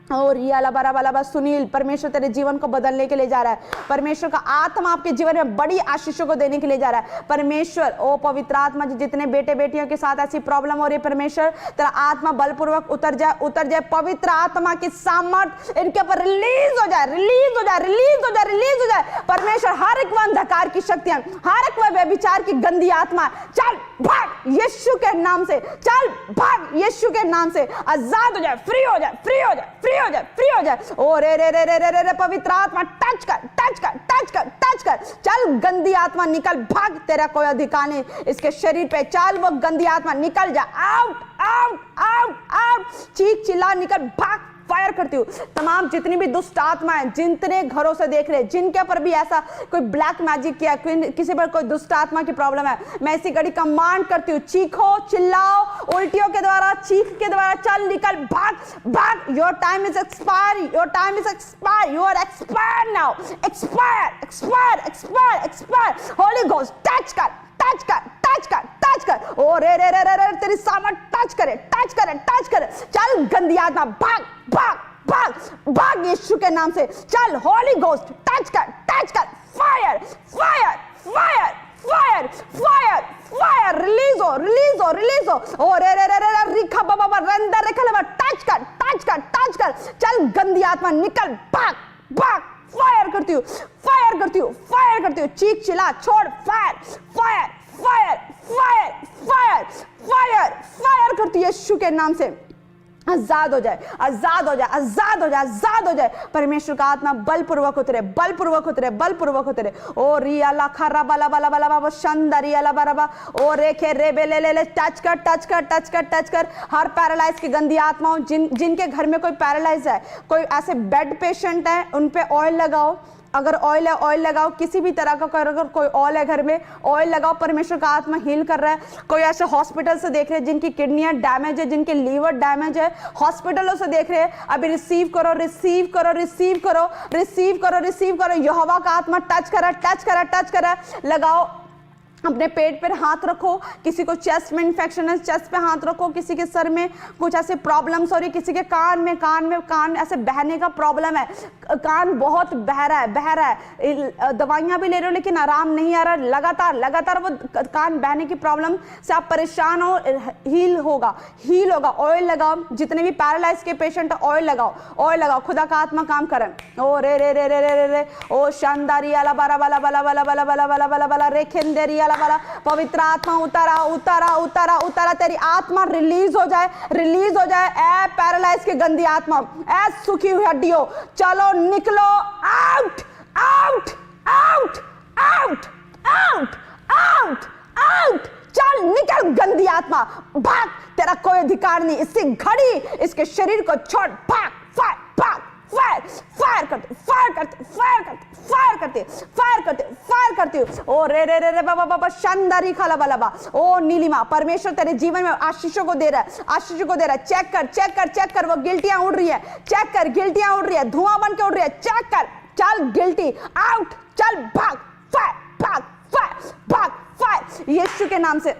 और ये अलाबा सुनील, परमेश्वर तेरे जीवन को बदलने के लिए जा रहा है। परमेश्वर का आत्मा आपके जीवन में बड़ी आशीषों को देने के लिए जा रहा है। परमेश्वर, ओ पवित्र आत्मा, जितने बेटे बेटियों के साथ ऐसी प्रॉब्लम हो रही है, परमेश्वर तेरा आत्मा बलपूर्वक उतर जाए। पवित्र आत्मा की सामर्थ इनके ऊपर रिलीज हो जाए, रिलीज हो जाए, रिलीज हो जाए, रिलीज हो जाए। परमेश्वर हर एक अंधकार की शक्तियां, हर एक व्यभिचार की गंदी आत्मा, चल भाग यीशु के नाम से, चल भाग यीशु के नाम से, आजाद हो जाए, फ्री हो जाए, फ्री हो जाए, फ्री हो जाए, फ्री हो जाए। ओ रे रे रे रे रे रे पवित्र आत्मा टच कर, टच कर, टच कर, टच कर। चल गंदी आत्मा निकल, भाग, तेरा कोई अधिकार नहीं इसके शरीर पे। चल वो गंदी आत्मा निकल जा, आउट आउट आउट आउट, चीख चिल्ला निकल, भाग। फायर करती हूँ तमाम जितनी भी दुष्ट आत्माएं, जितने घरों से देख रहे, जिनके ऊपर भी ऐसा कोई ब्लैक मैजिक किया, किसी पर कोई दुष्ट आत्मा की प्रॉब्लम है, मैं इसी घड़ी कमांड करती हूँ, चीखो, चिल्लाओ, उल्टियों के द्वारा, चीख के द्वारा, चल निकल, भाग भाग। Your time is expire, your time is expire, you are expire now, expire expire expire expire. Holy ghost touch कर, टच कर, टच कर, टच कर। ओ रे रे रे रे रे, तेरी सामर्थ टच करे, टच करे, टच करे। चल गंदी आत्मा भाग भाग भाग भाग यीशु के नाम से। चल होली घोस्ट टच कर, टच कर। Fire fire fire fire fire fire, release हो, रिलीज हो, रिलीज हो। ओ रे रे रे रे, रिखा बाबा रंदर रेखा लेवा, टच कर, टच कर, टच कर। चल गंदी आत्मा निकल, भाग भाग। फायर करती हूँ, फायर करती हूँ, फायर करती हूँ, चीख चिल्ला छोड़, fire fire fire fire fire fire fire करती है यीशु के नाम से। आजाद हो जाए, आजाद हो जाए, आजाद हो जाए, आजाद हो जाए। परमेश्वर का आत्मा बलपूर्वक उतरे, बलपूर्वक उतरे, बलपूर्वक उतरे। ओ रिया ला खरा बाला बाला बाला बाबा शंदरिया ला बराबा। ओ रेखे रे बेले ले ले, टच कर, टच कर, टच कर, टच कर। हर पैरालाइज की गंदी आत्माओं, जिनके घर में कोई पैरालाइज है, कोई ऐसे बेड पेशेंट है, उन पे ऑयल लगाओ। अगर ऑयल है, ऑयल लगाओ, किसी भी तरह का अगर कोई ऑयल है घर में, ऑयल लगाओ। परमेश्वर का आत्मा हील कर रहा है। कोई ऐसे हॉस्पिटल से देख रहे हैं जिनकी किडनियां डैमेज है, जिनके लीवर डैमेज है, हॉस्पिटलों से देख रहे हैं, अभी रिसीव करो, रिसीव करो, रिसीव करो, रिसीव करो, रिसीव करो। यहोवा का आत्मा टच करा, टच करा, टच करा। लगाओ, अपने पेट पर हाथ रखो। किसी को चेस्ट में इन्फेक्शन है, चेस्ट पे हाथ रखो। किसी के सर में कुछ ऐसे प्रॉब्लम्स हो रही, किसी के कान ऐसे बहने का प्रॉब्लम है, कान बहुत बह रहा है, बह रहा है। दवाइयां भी ले रहे हो लेकिन आराम नहीं आ रहा, लगातार लगातार वो कान बहने की प्रॉब्लम से आप परेशान हो। हील होगा, हील होगा। ऑयल लगाओ, जितने भी पैरालाइज के पेशेंट है, ऑयल लगाओ, ऑयल लगाओ। खुदा का आत्मा काम करे। ओ रे रे रे रे रे रे, ओ शानदारी अला बाला बाला बाला बाला बाला बाला बाला बाला बाला रे खेंदेरी वाला। पवित्र आत्मा उतारा उतारा उतारा उतारा, तेरी आत्मा रिलीज हो जाए, रिलीज हो जाए। ए पैरालाइज की गंदी आत्मा, ए सुखी हुई हड्डियों, चलो निकलो, out out out out out out out. चल निकल गंदी आत्मा, भाग, तेरा कोई अधिकार नहीं। इसी घड़ी इसके शरीर को छोड़, भाग, फायर भाग, फायर फायर करते, फायर करते, फायर करते, फायर करते, फायर करते, फायर करती हूँ। ओ रे रे रे रे बाबा बाबा शानदारी खाला बाला बा। ओ नीलिमा, परमेश्वर तेरे जीवन में आशीषों को दे रहा है, आशीषों को दे रहा है। चेक कर, चेक कर, चेक कर, वो गिल्टियां उड़ रही है। चेक कर, गिल्टियां उड़ रही है, धुआं बन के उड़ रही है। चेक कर, चल गिल्टी आउट, चल भाग, फायर भाग, फायर भाग, फायर यीशु के नाम से।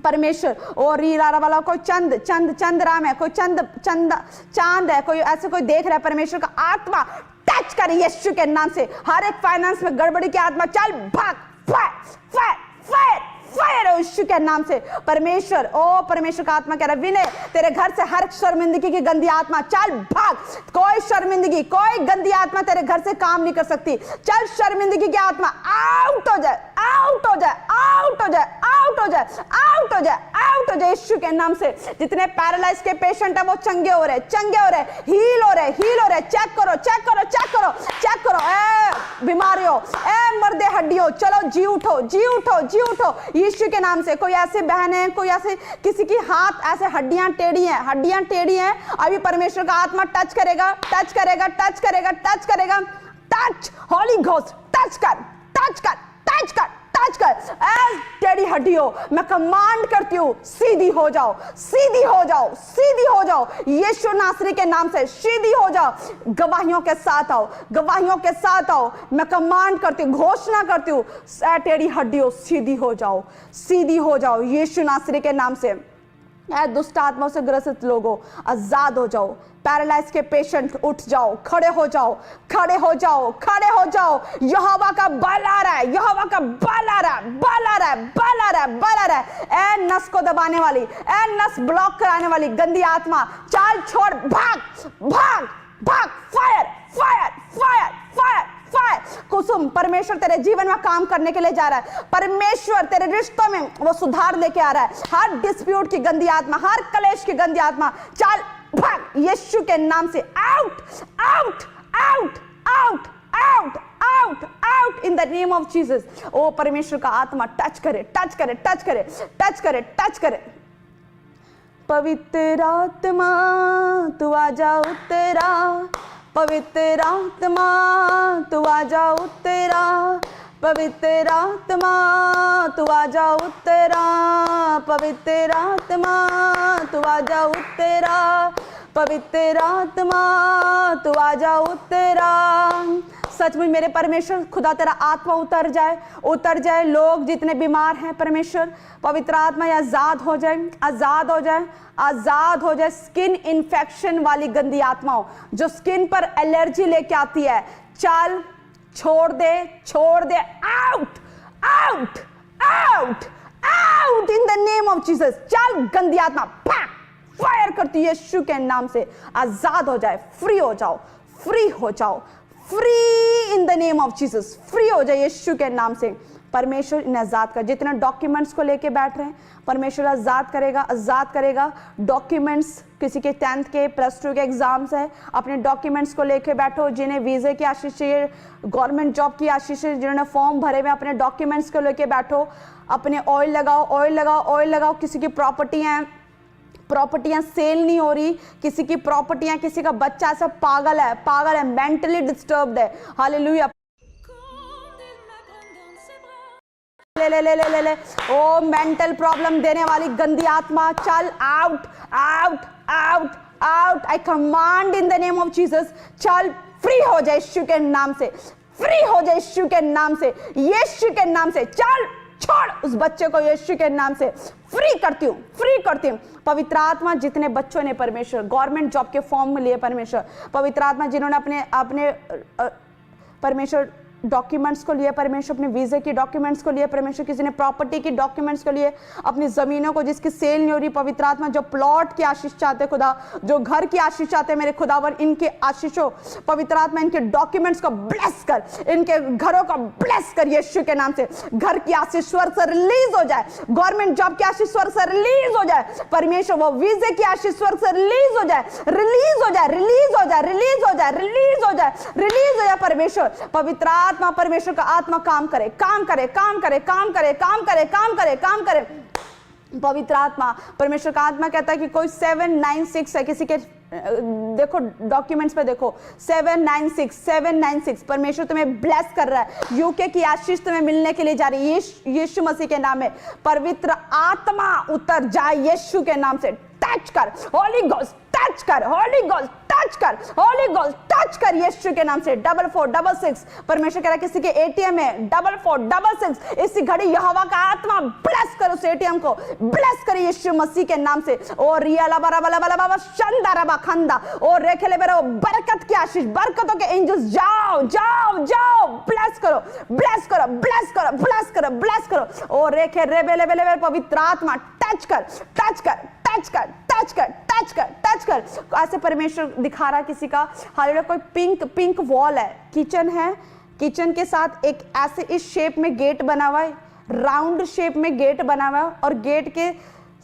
परमेश्वर और रीरा वाला कोई चंद चंद चंद्राम है, कोई चांद है, कोई ऐसे कोई देख रहा है। परमेश्वर का आत्मा टच कर यीशु के नाम से। हर एक फाइनेंस में गड़बड़ी की आत्मा, चल भाग, फायर फायर फायर फायर यीशु के नाम से। परमेश्वर, ओ परमेश्वर का आत्मा कह रहा है, विनय तेरे घर से हर शर्मिंदगी की गंदी आत्मा चल भाग। कोई शर्मिंदगी, कोई गंदी आत्मा तेरे घर से काम नहीं कर सकती। चल शर्मिंदगी की आत्मा आउट हो जाए, आउट हो जाए, आउट हो जाए, आउट हो जाए, आउट हो जाए, आउट हो जाए यीशु के नाम से। जितने पैरालाइज के पेशेंट है वो चंगे हो रहे, चंगे हो रहे, हील हो रहे, हील हो रहे। चेक करो, चेक करो, चेक करो, चेक करो। ए बीमारियों, ए मर्दे हड्डियों, चलो जी उठो, जी उठो, जी उठो यीशु के नाम से। कोई ऐसे बहन है, कोई ऐसे किसी की हाथ ऐसे हड्डियां टेढ़ी हैं, हड्डियां टेढ़ी हैं, अभी परमेश्वर का आत्मा टच करेगा, टच करेगा, टच करेगा, टच करेगा। टच होली घोस्ट, टच कर, टच कर, टच कर, टच कर। टेढ़ी हड्डियों, मैं कमांड करती हूँ, सीधी हो जाओ, सीधी हो जाओ, सीधी हो जाओ यीशु नासरी के नाम से, सीधी हो जाओ। गवाहियों के साथ आओ, गवाहियों के साथ आओ। मैं कमांड करती हूँ, घोषणा करती हूँ, टेढ़ी हड्डियों सीधी हो जाओ, सीधी हो जाओ यीशु नासरी के नाम से। ऐ दुष्ट आत्माओं से ग्रसित लोगों आजाद हो जाओ। पैरालाइज के पेशेंट उठ जाओ, खड़े हो जाओ, खड़े हो जाओ, खड़े हो जाओ। यहोवा का बल आ रहा है, यहोवा का बल आ रहा है, बल आ रहा है, बल आ रहा है, बल आ रहा है। ऐ नस को दबाने वाली, ऐ नस ब्लॉक कराने वाली गंदी आत्मा, चाल छोड़, भाग भाग भाग। Fire fire fire fire fire. Kusum, परमेश्वर तेरे जीवन में काम करने के लिए जा रहा है। परमेश्वर तेरे रिश्तों में वो सुधार लेके आ रहा है। हर डिस्प्यूट की गंदी आत्मा, हर कलेश की गंदी आत्मा, चाल भाग यीशु के नाम से। Out out out out out out out in the name of Jesus. ओ परमेश्वर का आत्मा टच करे, टच करे, टच करे, टच करे, टच करे। पवित्र आत्मा तू आजा उतरा, पवित्र आत्मा तू आजा उतरा, पवित्र आत्मा तू आजा उतरा, पवित्र आत्मा तू आजा उतरा, पवित्र आत्मा तू आजा उतरा। सच में मेरे परमेश्वर खुदा तेरा आत्मा उतर जाए, उतर जाए। लोग जितने बीमार हैं परमेश्वर, पवित्र आत्मा आजाद हो जाए, आजाद हो जाए, आजाद हो जाए। स्किन इन्फेक्शन वाली गंदी आत्माओं जो स्किन पर एलर्जी लेके आती है, चल छोड़ दे, छोड़ दे। Out out out out in the name of Jesus. चल गंदी आत्मा फायर करती है यीशु के नाम से। आजाद हो जाए, फ्री हो जाओ, फ्री हो जाओ, free in the name of Jesus. Free हो जाए यीशु के नाम से। परमेश्वर इन्हें आजाद कर। जितने डॉक्यूमेंट्स को लेके बैठ रहे हैं परमेश्वर आजाद करेगा, आजाद करेगा। डॉक्यूमेंट्स, किसी के 10th के +2 के एग्जाम्स है, अपने डॉक्यूमेंट्स को लेके बैठो। जिन्हें वीजे की आशीष चाहिए, गवर्नमेंट जॉब की आशीष चाहिए, जिन्होंने फॉर्म भरे हुए अपने डॉक्यूमेंट्स को लेके बैठो। अपने ऑयल लगाओ, ऑयल लगाओ, ऑयल लगाओ। किसी की प्रॉपर्टियां सेल नहीं हो रही, किसी की प्रॉपर्टियां, किसी का बच्चा ऐसा पागल है, पागल है, मेंटली डिस्टर्ब्ड है। हालेलुया। ले ले ले ले ले ले। ओ मेंटल प्रॉब्लम देने वाली गंदी आत्मा, चल out out out out. I command in the name of Jesus, चल फ्री हो जाए यीशु के नाम से, फ्री हो जाए यीशु के नाम से, यीशु के नाम से। चल छोड़ उस बच्चे को यीशु के नाम से। फ्री करती हूँ, फ्री करती हूँ। पवित्र आत्मा जितने बच्चों ने परमेश्वर गवर्नमेंट जॉब के फॉर्म में लिए परमेश्वर, पवित्र आत्मा जिन्होंने अपने परमेश्वर डॉक्यूमेंट्स को लिए परमेश्वर, अपने वीजे की डॉक्यूमेंट्स को लिए परमेश्वर, किसी ने प्रॉपर्टी की डॉक्यूमेंट्स को लिए, अपनी जमीनों को जिसकी सेल नहीं हो रही पवित्र आत्मा, जो प्लॉट की आशीष चाहते खुदा, जो घर की आशीष चाहते मेरे खुदावन, इनके आशीषों पवित्र आत्मा, इनके डॉक्यूमेंट्स को ब्लेस कर, इनके घरों को ब्लेस कर यीशु के नाम से। घर की आशीष स्वर से रिलीज हो जाए, गवर्नमेंट जॉब की आशीष स्वर से रिलीज हो जाए परमेश्वर, वो वीजे की आशीष स्वर से रिलीज हो जाए, रिलीज हो जाए, रिलीज हो जाए, रिलीज हो जाए, रिलीज हो जाए, रिलीज हो जाए परमेश्वर। पवित्र आत्मा, परमेश्वर का आत्मा काम करे, काम करे, काम करे, काम करे, काम करे, काम करे, काम करे। पवित्र आत्मा, परमेश्वर का आत्मा कहता है कि कोई 796 है, किसी के देखो डॉक्यूमेंट्स पे देखो 796 परमेश्वर तुम्हें ब्लेस कर रहा है। यूके की आशीष तुम्हें मिलने के लिए जा रही है यीशु मसीह के नाम में। पवित्र आत्मा उतर जाए यीशु के नाम से। टच कर होली घोस्ट, टच कर होली घोस्ट, टच कर होली घोस्ट, टच कर यीशु के नाम से। 4466 परमेश्वर कह रहा है किसी के एटीएम में 4466 इसी घड़ी यहोवा का आत्मा ब्लेस कर उस एटीएम को, ब्लेस कर यीशु मसीह के नाम से। ओ रियाला बरा बला बला बला शंदारा बखंदा ओ रेखले बेरो बरकत की आशीष, बरकतों के एंजल्स जाओ जाओ जाओ, ब्लेस करो, ब्लेस करो, ब्लेस करो, ब्लेस करो, ब्लेस करो। ओ रेखे रेबेले बेले पवित्र आत्मा टच कर, टच कर, टच कर, टच कर, टच कर, टच कर। ऐसे परमेश्वर दिखा रहा है किसी का, हालेलुया, कोई पिंक वॉल है, किचन है, किचन के साथ एक ऐसे इस शेप में गेट बना हुआ है, राउंड शेप में गेट बना हुआ है, और गेट के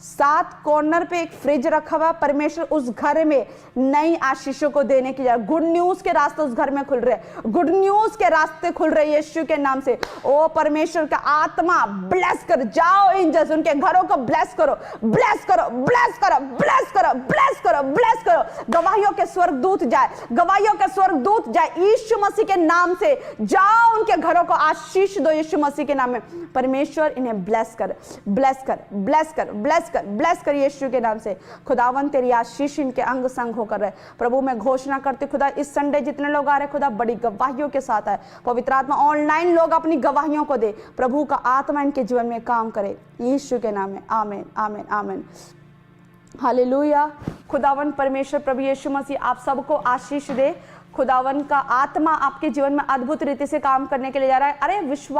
7 कॉर्नर पे एक फ्रिज रखा हुआ। परमेश्वर उस घर में नई आशीषों को देने की, गुड न्यूज के रास्ते उस घर में खुल रहे, गुड न्यूज के रास्ते खुल रहे यीशु के नाम से। ओ परमेश्वर का आत्मा ब्लेस कर, जाओ एंजल्स उनके घरों को ब्लेस करो, ब्लेस करो, ब्लेस करो, ब्लेस करो, ब्लेस करो, ब्लेस करो। गवाहियों के स्वर्गदूत जाए, गवाहियों के स्वर्गदूत जाए यीशु मसीह के नाम से। जाओ उनके घरों को आशीष दो यीशु मसीह के नाम में। परमेश्वर इन्हें ब्लेस कर, ब्लेस कर, ब्लेस कर, ब्लेस कर, ब्लेस कर यीशु के नाम से। खुदावन तेरी आशीष इनके अंग संग होकर रहे। प्रभु मैं घोषणा करती खुदा, इस संडे जितने लोग आ रहे खुदा बड़ी गवाहियों के साथ है। पवित्र आत्मा ऑनलाइन लोग अपनी गवाहियों को दे, प्रभु का आत्मा इनके जीवन में काम करे यीशु के नाम में। आमीन, आमीन, आमीन। हालेलुया। खुदावन परमेश्वर प्रभु यीशु मसीह आप सबको आशीष दे। खुदावन का आत्मा आपके जीवन में अद्भुत रीति से काम करने के लिए जा रहा है। अरे विश्वास